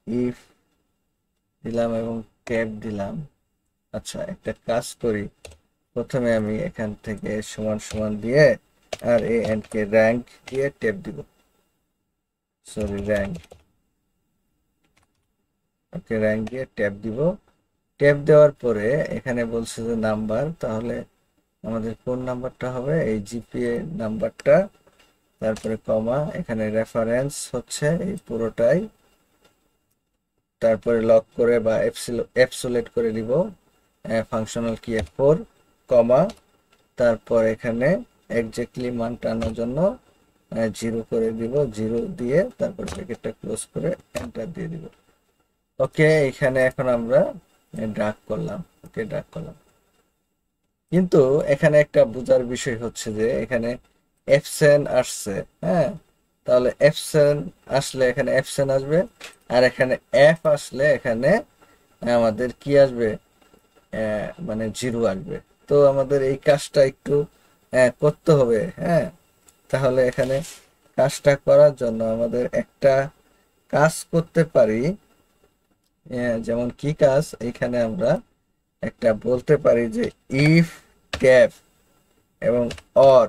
ইফ দিলাম এবং ট্যাব দিলাম। আচ্ছা, একটা কাজ করি, প্রথমে আমি এখান থেকে সমান সমান দিয়ে আর এ এন্ড কে র্যাঙ্ক দিয়ে ট্যাব দিব, সরি র্যাঙ্ক, ওকে র্যাঙ্ক দিয়ে ট্যাব দিব। ট্যাব দেওয়ার পরে এখানে বলছে যে নাম্বার, তাহলে আমাদের কোন নাম্বারটা হবে? এই জিপিএ নাম্বারটা, তারপরে কমা, এখানে রেফারেন্স হচ্ছে এই পুরোটাই, তারপরে লক করে বা এপসোলেট করে দিব ফাংশনাল কি F4, কমা, তারপর এখানে এক্স্যাক্টলি মান টানার জন্য 0 করে দিব, 0 দিয়ে তারপর ব্র্যাকেটটা ক্লোজ করে এন্টার দিয়ে দিব। ওকে, এখানে এখন আমরা ড্রাগ করলাম, ওকে ড্রাগ করলাম। কিন্তু এখানে একটা বোঝার বিষয় হচ্ছে যে এখানে এফসেন আসছে, হ্যাঁ, তাহলে এফসেন আসলে এখানে এফসেন আসবে, আর এখানে এফ আসলে এখানে আমাদের কি আসবে? মানে 0 আসবে। তো আমাদের এই কাজটা একটু করতে হবে, হ্যাঁ। তাহলে এখানে কাজটা করার জন্য আমাদের একটা কাজ করতে পারি, যেমন কি কাজ? এখানে আমরা একটা বলতে পারি যে ইফ ট্যাব এবং অর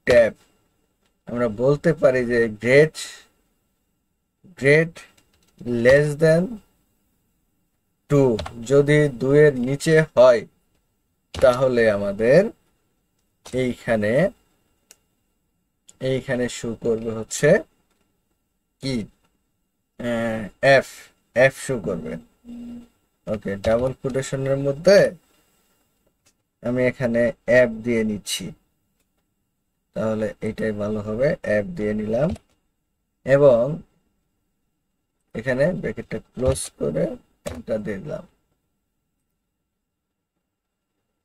ট্যাব, আমরা বলতে পারি যে গ্রেট লেস দেন 2, যদি 2 এর নিচে হয় তাহলে আমাদের এইখানে শো করবে হচ্ছে কি? এফ, এফ শো করবে। ওকে, ডাবল কোটেশনের মধ্যে আমি এখানে অ্যাপ দিয়ে নিচ্ছি, তাহলে এটাই ভালো হবে, অ্যাপ দিয়ে নিলাম এবং এখানে ব্র্যাকেটটা ক্লোজ করে এন্টার দিয়ে দিলাম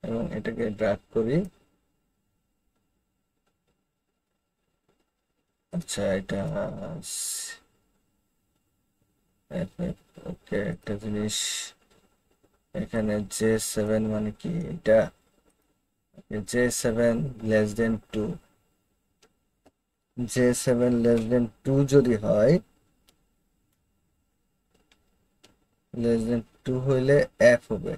এবং এটাকে ড্র্যাগ করি। আচ্ছা, এটা ওকে, একটা জিনিস এখানে J7 মানে কি? এটা J7 less than 2, J7 less than 2 যদি হয়, লেস দেন 2 হইলে F হবে।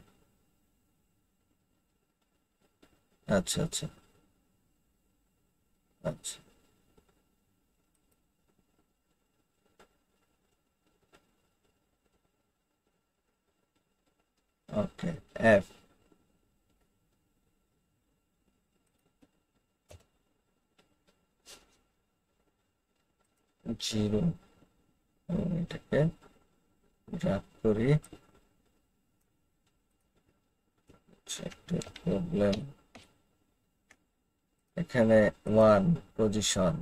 আচ্ছা আচ্ছা আচ্ছা, ওকে, F। জিরো, এটাকে ড্রাগ করি। একটা প্রবলেম, এখানে 1 পজিশন,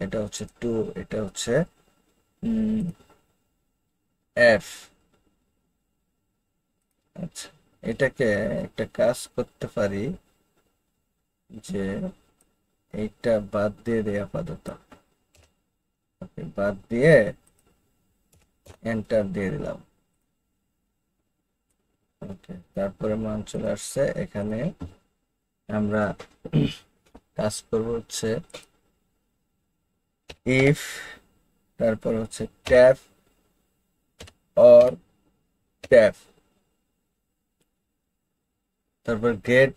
এটা হচ্ছে 2, এটা হচ্ছে F। আচ্ছা, এটাকে একটা কাজ করতে পারি যে এইটা বাদ দিয়ে দেয় আপাতত, বাদ দিয়ে এন্টার দিয়ে দিলাম। ওকে, তারপরে মান চলে আসছে। এখানে আমরা কাজ করব হচ্ছে ইফ, তারপর হচ্ছে ট্যাব অর ট্যাব, তারপর গ্রেড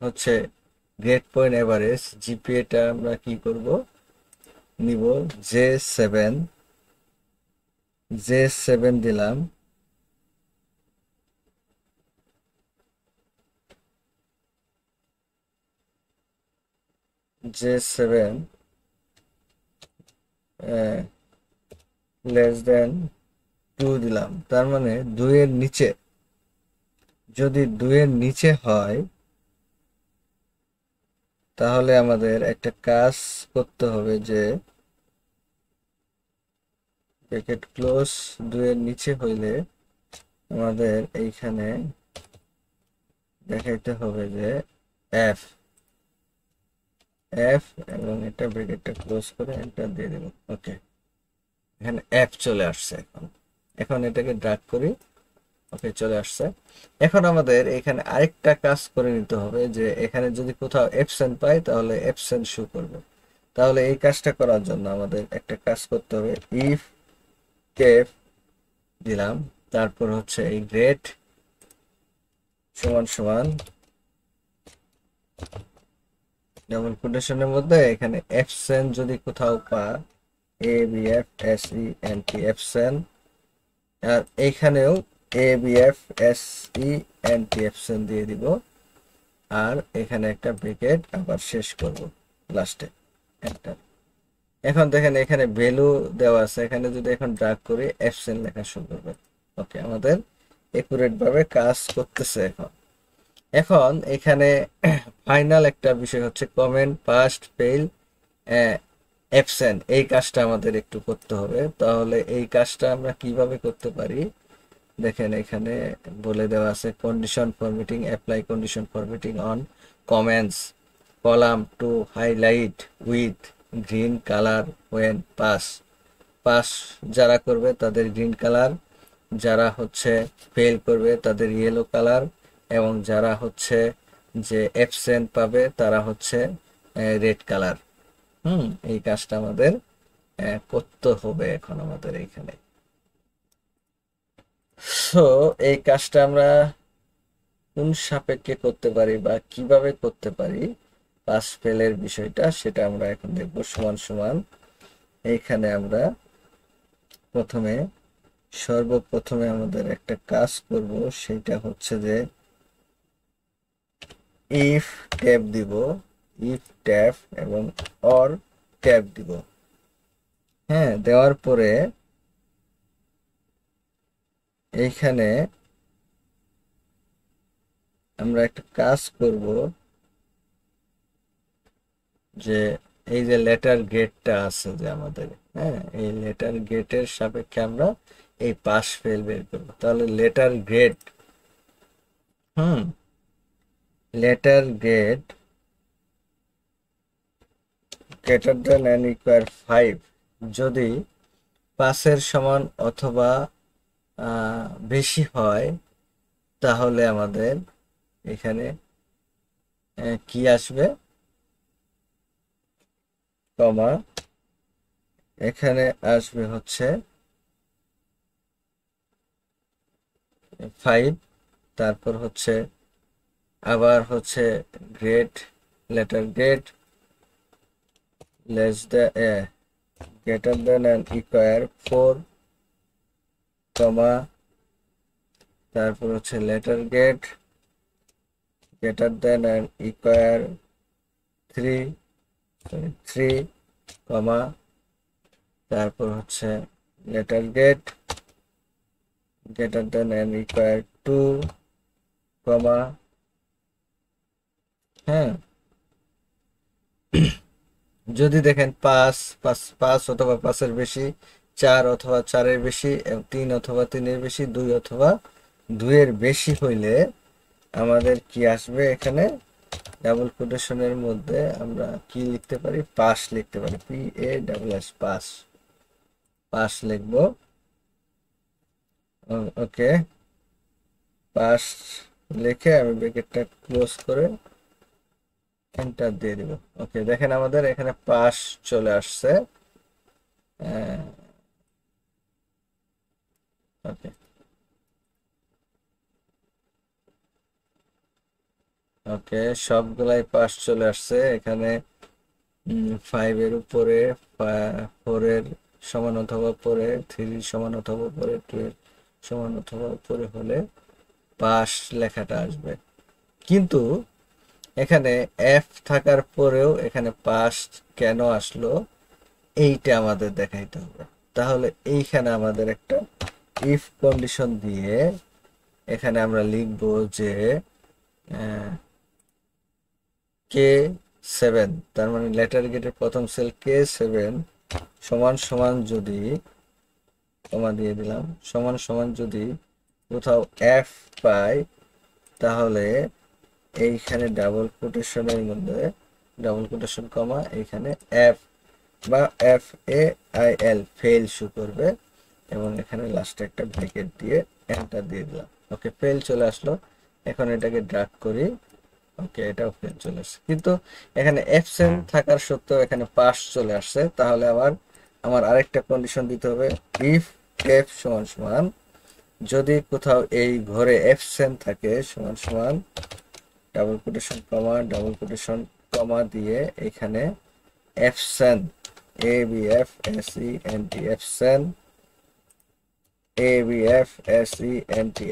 হচ্ছে গ্রেড পয়েন্ট এভারেজ, জিপিএটা আমরা কি করব? নিব J7 দিলাম, J7 লেস দেন 2 দিলাম, তার মানে 2 এর নিচে, যদি 2 এর নিচে হয় তাহলে আমাদের একটা কাজ করতে হবে যে ব্র্যাকেট ক্লোজ, 2 এর নিচে হইলে আমাদের এইখানে দেখাইতে হবে যে এফ এফ এবং এটা ব্র্যাকেটটা ক্লোজ করে এন্টার দিয়ে দেব। ওকে, এখানে এফ চলে আসছে। এখন এখন এটাকে ড্র্যাগ করি। ওকে, চলে আসছে। এখন আমাদের এখানে আরেকটা কাজ করে নিতে হবে যে এখানে যদি কোথাও অ্যাবসেন্ট পাই তাহলে অ্যাবসেন্ট শো করবে। তাহলে এই কাজটা করার জন্য আমাদের একটা কাজ করতে হবে। ইফ কেপ দিলাম, তারপর হচ্ছে এই গ্রেড সমান সমান ডাবল কোটেশনের মধ্যে এখানে অ্যাবসেন্ট যদি কোথাও পা, A B F S E N T absent, আর এইখানেও A B F S E N T absent দিয়ে দিব। আর এখানে একটা ব্র্যাকেট আবার শেষ করব লাস্টে, এন্টার। এখন দেখেন এখানে ভ্যালু দেওয়া আছে, এখানে যদি এখন ড্র্যাগ করি অ্যাবসেন্ট লেখা শুরু করবে। ওকে, আমাদের একুরেট ভাবে কাজ করতেছে। এখন এখন এখানে ফাইনাল একটা বিষয় হচ্ছে কমেন্ট পাস্ট ফেইল অ্যাবসেন্ট, এই কাজটা আমাদের একটু করতে হবে। তাহলে এই কাজটা আমরা কিভাবে করতে পারি দেখেন, এখানে বলে দেওয়া আছে condition formatting, apply condition formatting on comments column to highlight with green colour when pass. Pass যারা করবে তাদের গ্রিন কালার, যারা হচ্ছে ফেল করবে তাদের ইয়েলো কালার, এবং যারা হচ্ছে যে অ্যাবসেন্ট পাবে তারা হচ্ছে রেড কালার। এই কাজটা আমাদের করতে হবে এখন আমাদের এইখানে। সো এই কাজটা আমরা কোন সাপেক্ষে করতে পারি বা কিভাবে করতে পারি, পাস ফেলের বিষয়টা সেটা আমরা এখন দেখব। সমান সমান এইখানে আমরা প্রথমে সর্বপ্রথমে আমাদের একটা কাজ করব, সেটা হচ্ছে যে ইফ ট্যাব দিব, ইফ ট্যাব এবং অর ট্যাব দিব। হ্যাঁ, দেওয়ার পরে এইখানে আমরা একটা কাজ করব যে এই যে লেটার গেটটা আছে যে আমাদের, হ্যাঁ, এই লেটার গেটের সাপেক্ষে আমরা এই পাস ফেল বের করব। তাহলে letter grade, letter grade greater than and equal 5 যদি পাসের সমান অথবা বেশি হয়, তাহলে আমাদের এখানে কি আসবে, কমা, এখানে আসবে হচ্ছে 5, তারপর হচ্ছে আবার হচ্ছে grade, letter grade less than greater than and equal 4, comma, তারপর হচ্ছে letter grade greater than and equal 3, comma, তারপর হচ্ছে letter grade greater than and equal 2, comma, হ্যাঁ। যদি দেখেন 5 অথবা 5-এর বেশি, 4 অথবা 4-এর বেশি, 3 অথবা 3-এর বেশি, 2 অথবা 2-এর বেশি হইলে আমাদের কি আসবে, এখানে ডাবল কোটেশনের মধ্যে আমরা কি লিখতে পারি, পাস লিখতে পারি, PASS, পাস, পাস লিখবো। ওকে, পাস লিখে আমি ব্র্যাকেটটা ক্লোজ করে এন্টার দিয়ে দিব। ওকে, দেখেন আমাদের এখানে পাস চলে আসছে। ওকে, ওকে, সবগুলাই পাস চলে আসছে। এখানে 5-এর উপরে, 4-এর সমান অথবা পরে, 3 সমান অথবা পরে, 2-এর সমান অথবা উপরে হলে পাস লেখাটা আসবে। কিন্তু এখানে এফ থাকার পরেও এখানে পাস কেন আসলো, এইটা আমাদের দেখাইতে হবে। তাহলে এইখানে আমাদের একটা ইফ কন্ডিশন দিয়ে এখানে আমরা লিখবো যে K7, তার মানে লেটার গেটের প্রথম সেল K7 সমান সমান যদি, কমা দিয়ে দিলাম, সমান সমান যদি কোথাও F পাই, তাহলে এইখানে ডাবল কোটেশনের মধ্যে ডাবল কোটেশন কমা এইখানে এফ বা F A I L fail show করবে এবং এখানে লাস্টে একটা ব্র্যাকেট দিয়ে এন্টার দিয়ে দিলাম। ওকে, ফেল চলে আসলো। এখন এটাকে ড্র্যাগ করি। ওকে, এটাও ফেল চলে আসছে, কিন্তু এখানে অ্যাবসেন্ট থাকার সত্ত্বেও এখানে পাস চলে আসছে। তাহলে আবার আমার আরেকটা কন্ডিশন দিতে হবে, ইফ এফ সমান সমান যদি কোথাও এই ঘরে অ্যাবসেন্ট থাকে সমান সমান ডাবল কোটেশন কমা দিয়ে এখানে absent A B F S E N T absent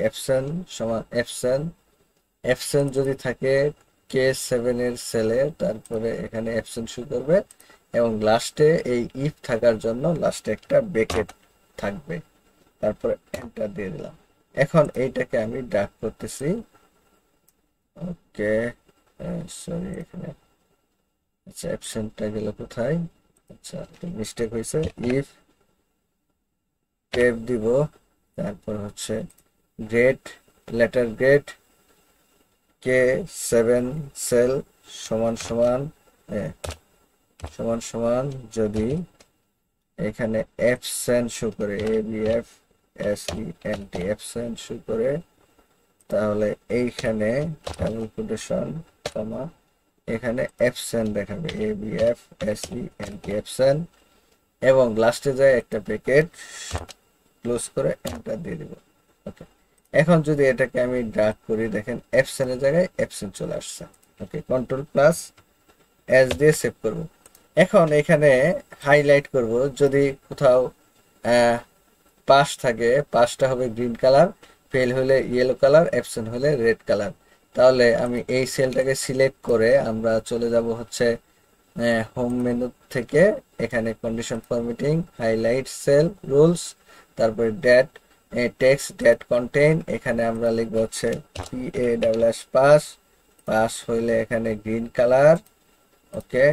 absent সমান অ্যাবসেন্ট যদি থাকে K7 এর সেলে, তারপরে এখানে অ্যাবসেন্ট শো করবে এবং লাস্টে এই ইফ থাকার জন্য লাস্টে একটা ব্র্যাকেট থাকবে। তারপরে এন্টার দিয়ে দিলাম। এখন এইটাকে আমি ড্র্যাগ করতেছি। ওকে, সরি, এখানে আচ্ছা অ্যাবসেন্টটা গেল কোথায়? আচ্ছা, মিস্টেক হয়েছে। ইফ টেপ দিব, তারপর হচ্ছে grade letter grade K7 sell সমান সমান যদি এখানে অ্যাবসেন্ট শো করে ABFSENT অ্যাবসেন্ট শো করে, তাহলে এইখানে ডাবল কোটেশন কমা এখানে অ্যাবসেন্ট দেখাবে ABFSENT অ্যাবসেন্ট এবং লাস্টে যায় একটা ব্র্যাকেট ক্লোজ করে এন্টার দিয়ে দিব। ওকে, এখন যদি এটাকে আমি ড্র্যাগ করি, দেখেন অ্যাবসেন্টের জায়গায় অ্যাবসেন্ট চলে আসছে। ওকে, কন্ট্রোল প্লাস এস দিয়ে সেভ করব। এখন এখানে হাইলাইট করব, যদি কোথাও পাস থাকে, পাসটা হবে গ্রিন কালার, ফেল হলে ইয়েলো কালার, অ্যাবসেন্ট হলে রেড কালার। তাহলে আমি এই সেলটাকে সিলেক্ট করে আমরা চলে যাব হচ্ছে হোম মেনু থেকে, এখানে condition formatting, highlight cell rules, তারপরে ডেট টেক্সট ডেট কন্টেইন, এখানে আমরা লিখব হচ্ছে পাস, পাস হইলে এখানে গ্রিন কালার। ওকে,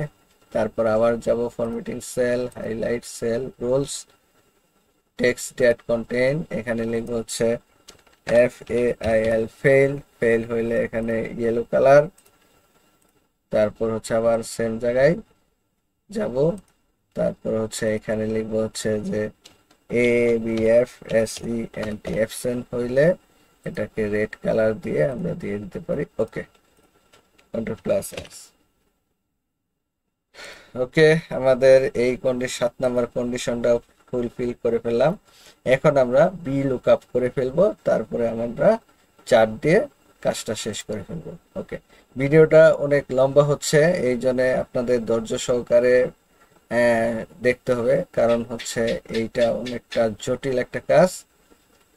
তারপর আবার যাব formatting cell, highlight cell rules, text date contain, এখানে লিখব হচ্ছে FAIL ফেল, ফেল হইলে এখানে ইয়েলো কালার। তারপর হচ্ছে আবার সেম জায়গায় যাব, তারপর হচ্ছে এখানে লিখব হচ্ছে যে ABFSENT অ্যাবসেন্ট হইলে এটাকে রেড কালার দিয়ে আমরা দিয়ে দিতে পারি। ওকে, কন্ট্রোল প্লাস এস। ওকে, আমাদের এই 7 নাম্বার কন্ডিশনটা ফুলফিল করে ফেললাম। এখন আমরা বি লুকআপ করে ফেলবো, তারপরে আমরা 4 দিয়ে কাজটা শেষ করে ফেলবো। ওকে, ভিডিওটা অনেক লম্বা হচ্ছে, এই জন্য আপনাদের ধৈর্য সহকারে দেখতে হবে, কারণ হচ্ছে এইটা অনেকটা জটিল একটা কাজ।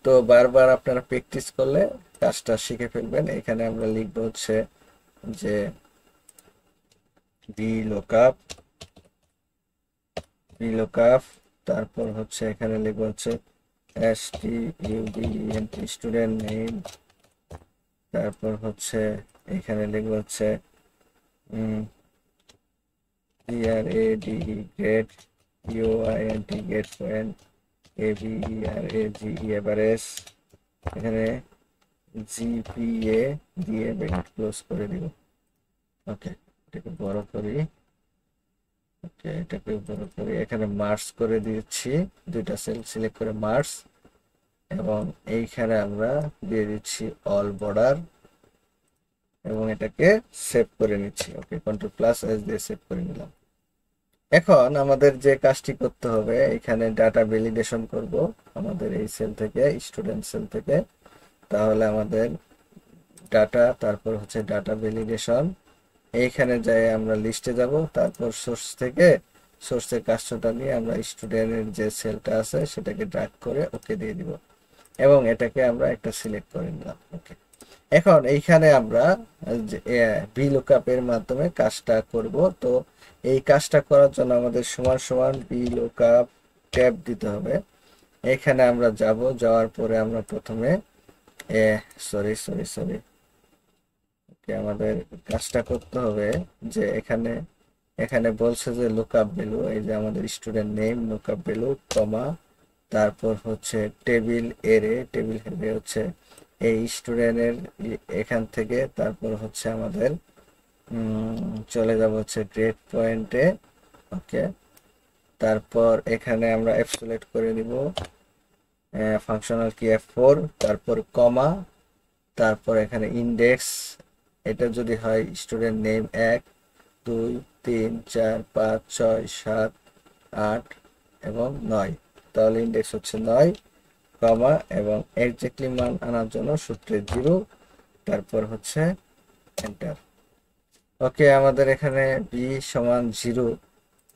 তো বারবার আপনারা প্র্যাকটিস করলে কাজটা শিখে ফেলবেন। এখানে আমরা লিখবো হচ্ছে যে VLOOKUP, তারপর হচ্ছে এখানে লিখবো হচ্ছে STUDENT স্টুডেন্ট নেম, তারপর হচ্ছে এখানে লিখবো হচ্ছে GRADE grade, UINT grade point, ABERAGE average, এখানে GPA দিয়ে ব্র্যাকেট ক্লোজ করে দিব। ওকে, এটাকে বড় করি। ওকে, এটাকে বড় করি, এখানে মার্জ করে দিচ্ছি, দুইটা সেল সিলেক্ট করে মার্জ, এবং এইখানে আমরা দিয়ে দিচ্ছি অল বর্ডার এবং এটাকে সেভ করে নিচ্ছি। ওকে, কন্ট্রোল প্লাস এস দিয়ে সেভ করে নিলাম। এখন আমাদের যে কাজটি করতে হবে, এখানে ডাটা ভ্যালিডেশন করব আমাদের এই সেল থেকে, স্টুডেন্ট সেল থেকে। তাহলে আমাদের ডাটা, তারপর হচ্ছে ডাটা ভ্যালিডেশন, এইখানে যাই আমরা লিস্টে যাব, তারপর সোর্স থেকে সোর্সের কাজটা নিয়ে আমরা স্টুডেন্টের যে সেলটা আছে সেটাকে ড্র্যাগ করে ওকে দিয়ে দিব এবং এটাকে আমরা একটা সিলেক্ট করে নিলাম। ওকে, এখন এইখানে আমরা VLOOKUP এর মাধ্যমে কাজটা করব। তো এই কাজটা করার জন্য আমাদের সমান VLOOKUP ট্যাব দিতে হবে। এখানে আমরা যাব, যাওয়ার পরে আমরা প্রথমে সরি আমাদের কাজটা করতে হবে যে এখানে বলছে যে লুকআপ ভ্যালু, এই যে আমাদের স্টুডেন্ট নেম লুকআপ ভ্যালু কমা, তারপর হচ্ছে টেবিল এরে হচ্ছে এই স্টুডেন্টের এখান থেকে তারপর হচ্ছে আমাদের চলে যাব হচ্ছে গ্রেড পয়েন্টে। ওকে, তারপর এখানে আমরা এফ করে নিব, ফাংশনাল কি F4, তারপর কমা, তারপর এখানে ইন্ডেক্স। এটা যদি হয় স্টুডেন্ট নেম 1 2 3 4 5 6 7 8 এবং 9, তাহলে ইন্ডেক্স হচ্ছে 9, কমা এবং এক্স্যাক্টলি মান আনার জন্য সূত্রে 0, তারপর হচ্ছে এন্টার। ওকে, আমাদের এখানে বি সমান 0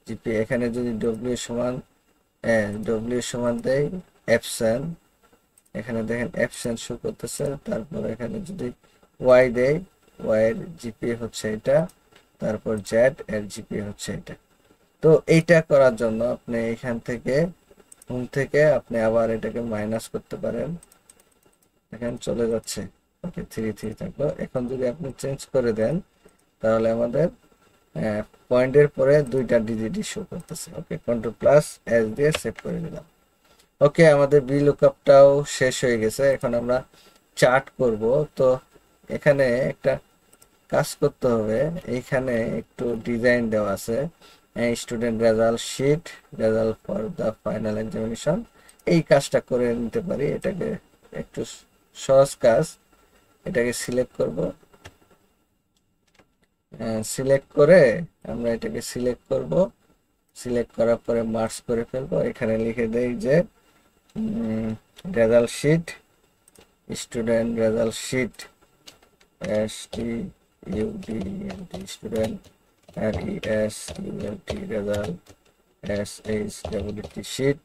জিপি, এখানে যদি ডব্লিউ সমান দেয় অ্যাবসেন্ট, এখানে দেখেন অ্যাবসেন্ট শো করতেছে। তারপর এখানে যদি ওয়াই দেয়, ওয়াই এর জিপি হচ্ছে এটা, তারপর জেড এর জিপি হচ্ছে এটা। তো এইটা করার জন্য আপনি এখান থেকে হোম থেকে আপনি আবার এটাকে মাইনাস করতে পারেন। এখানে চলে যাচ্ছে, ওকে 3 থাকলো। এখন যদি আপনি চেঞ্জ করে দেন তাহলে আমাদের পয়েন্টের পরে 2টা ডিজিট শো করতেছে। ওকে, কন্ট্রোল প্লাস এস দিয়ে সেভ করে দিলাম। ওকে, আমাদের বি লুকআপটাও শেষ হয়ে গেছে। এখন আমরা চার্ট করব। তো এখানে একটা কাজ করতে হবে, এইখানে একটু ডিজাইন দেওয়া আছে, student result sheet, result for the final examination. এই কাজটা করে নিতে পারি, এটাকে একটু সহজ কাজ। এটাকে সিলেক্ট করব, সিলেক্ট করে আমরা এটাকে সিলেক্ট করব, সিলেক্ট করার পরে মার্কস করে ফেলবো। এখানে লিখে দেই যে result sheet, student result sheet, STUDENT student, RESULT result, SHWT sheet,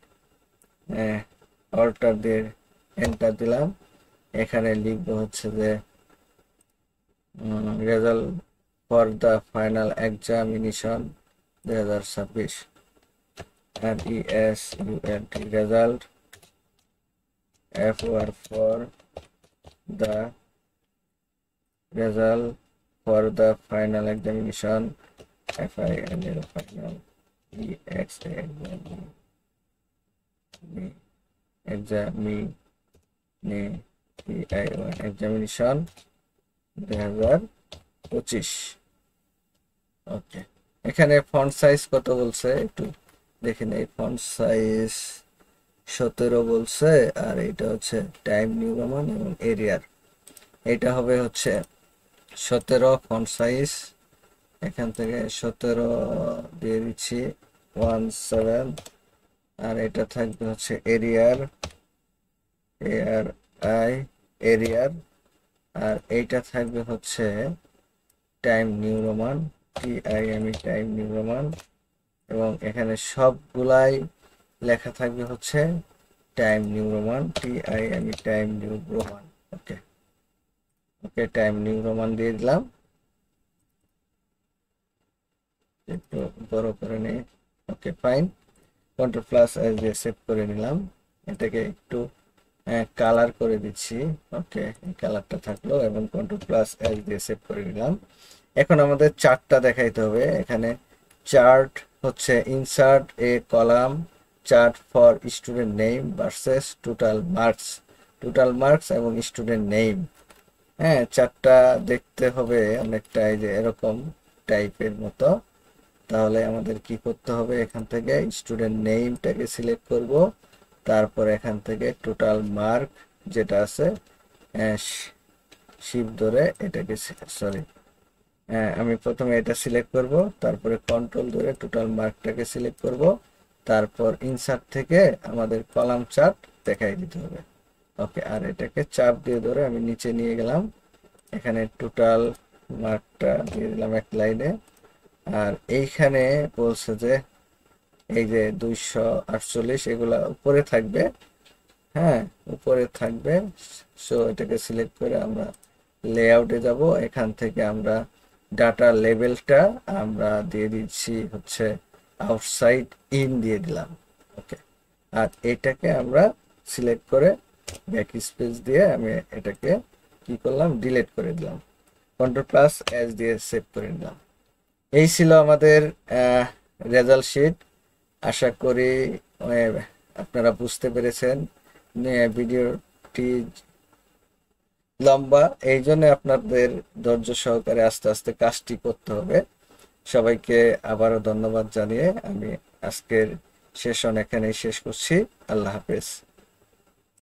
alt দিয়ে এন্টার দিলাম। এখানে লিখবো হচ্ছে যে result for the final examination 2026, RESULT result, FOR for the result for the final examination, FINAL final, examination 2025। ওকে, এখানে font size কত বলছে একটু দেখে নেই। ফন্ট সাইজ 17 বলছে, আর এটা হচ্ছে টাইম নিউ রোমান এবং এরিয়ার, এটা হবে হচ্ছে 17 ফন্ট সাইজ। এখান থেকে 17 দিয়ে দিচ্ছি 17, আর এটা থাকবে হচ্ছে এরিয়ার, এরিয়ার, আর এইটা থাকবে হচ্ছে time new Roman, TIME time new Roman, এবং এখানে সবগুলাই লেখা থাকবে হচ্ছে time new Roman, TIME time new Roman. Okay, okay, time new Roman দিয়ে দিলাম, একটু বড় করে নেই। Okay, fine, control plus S দিয়ে সেভ করে নিলাম। এটাকে একটু কালার করে দিচ্ছি। ওকে, এই কালারটা থাকলো, এবং কন্ট্রোল প্লাস এস দিয়ে সেভ করে নিলাম। এখন আমাদের চার্টটা দেখাইতে হবে। এখানে চার্ট হচ্ছে insert a column, chart for student name versus total marks এবং স্টুডেন্ট নেম। হ্যাঁ, চার্টটা দেখতে হবে অনেকটা এই যে এরকম টাইপের মতো। তাহলে আমাদের কি করতে হবে, এখান থেকে স্টুডেন্ট নেমটাকে সিলেক্ট করব, তারপর এখান থেকে টোটাল মার্ক যেটা আছে শিফট ধরে এটাকে, সরি, আমি প্রথমে এটা সিলেক্ট করব, তারপরে কন্ট্রোল ধরে টোটাল মার্কটাকে সিলেক্ট করব, তারপর ইনসার্ট থেকে আমাদের কলাম চার্ট দেখাই দিতে হবে। ওকে, আর এটাকে চাপ দিয়ে ধরে আমি নিচে নিয়ে গেলাম, এখানে টোটাল মার্কটা দিয়ে দিলাম এক লাইনে। আর এইখানে বলছে যে এই যে 248 এগুলা উপরে থাকবে, হ্যাঁ উপরে থাকবে। সো এটাকে সিলেক্ট করে আমরা লেআউটে যাব, এখান থেকে আমরা ডাটা লেভেলটা আমরা দিয়ে দিচ্ছি হচ্ছে আউটসাইড ইন দিয়ে দিলাম। ওকে, আর এটাকে আমরা সিলেক্ট করে ব্যাক স্পেস দিয়ে আমি এটাকে কি করলাম, ডিলিট করে দিলাম, কন্ট্রোল প্লাস এস দিয়ে সেভ করে নিলাম। এই ছিল আমাদের রেজাল্ট শিট। আশা করি আপনারা বুঝতে পেরেছেন। ভিডিওটি লম্বা, এই জন্য আপনাদের ধৈর্য সহকারে আস্তে আস্তে কাজটি করতে হবে। সবাইকে আবারও ধন্যবাদ জানিয়ে আমি আজকের সেশন এখানেই শেষ করছি। আল্লাহ হাফেজ।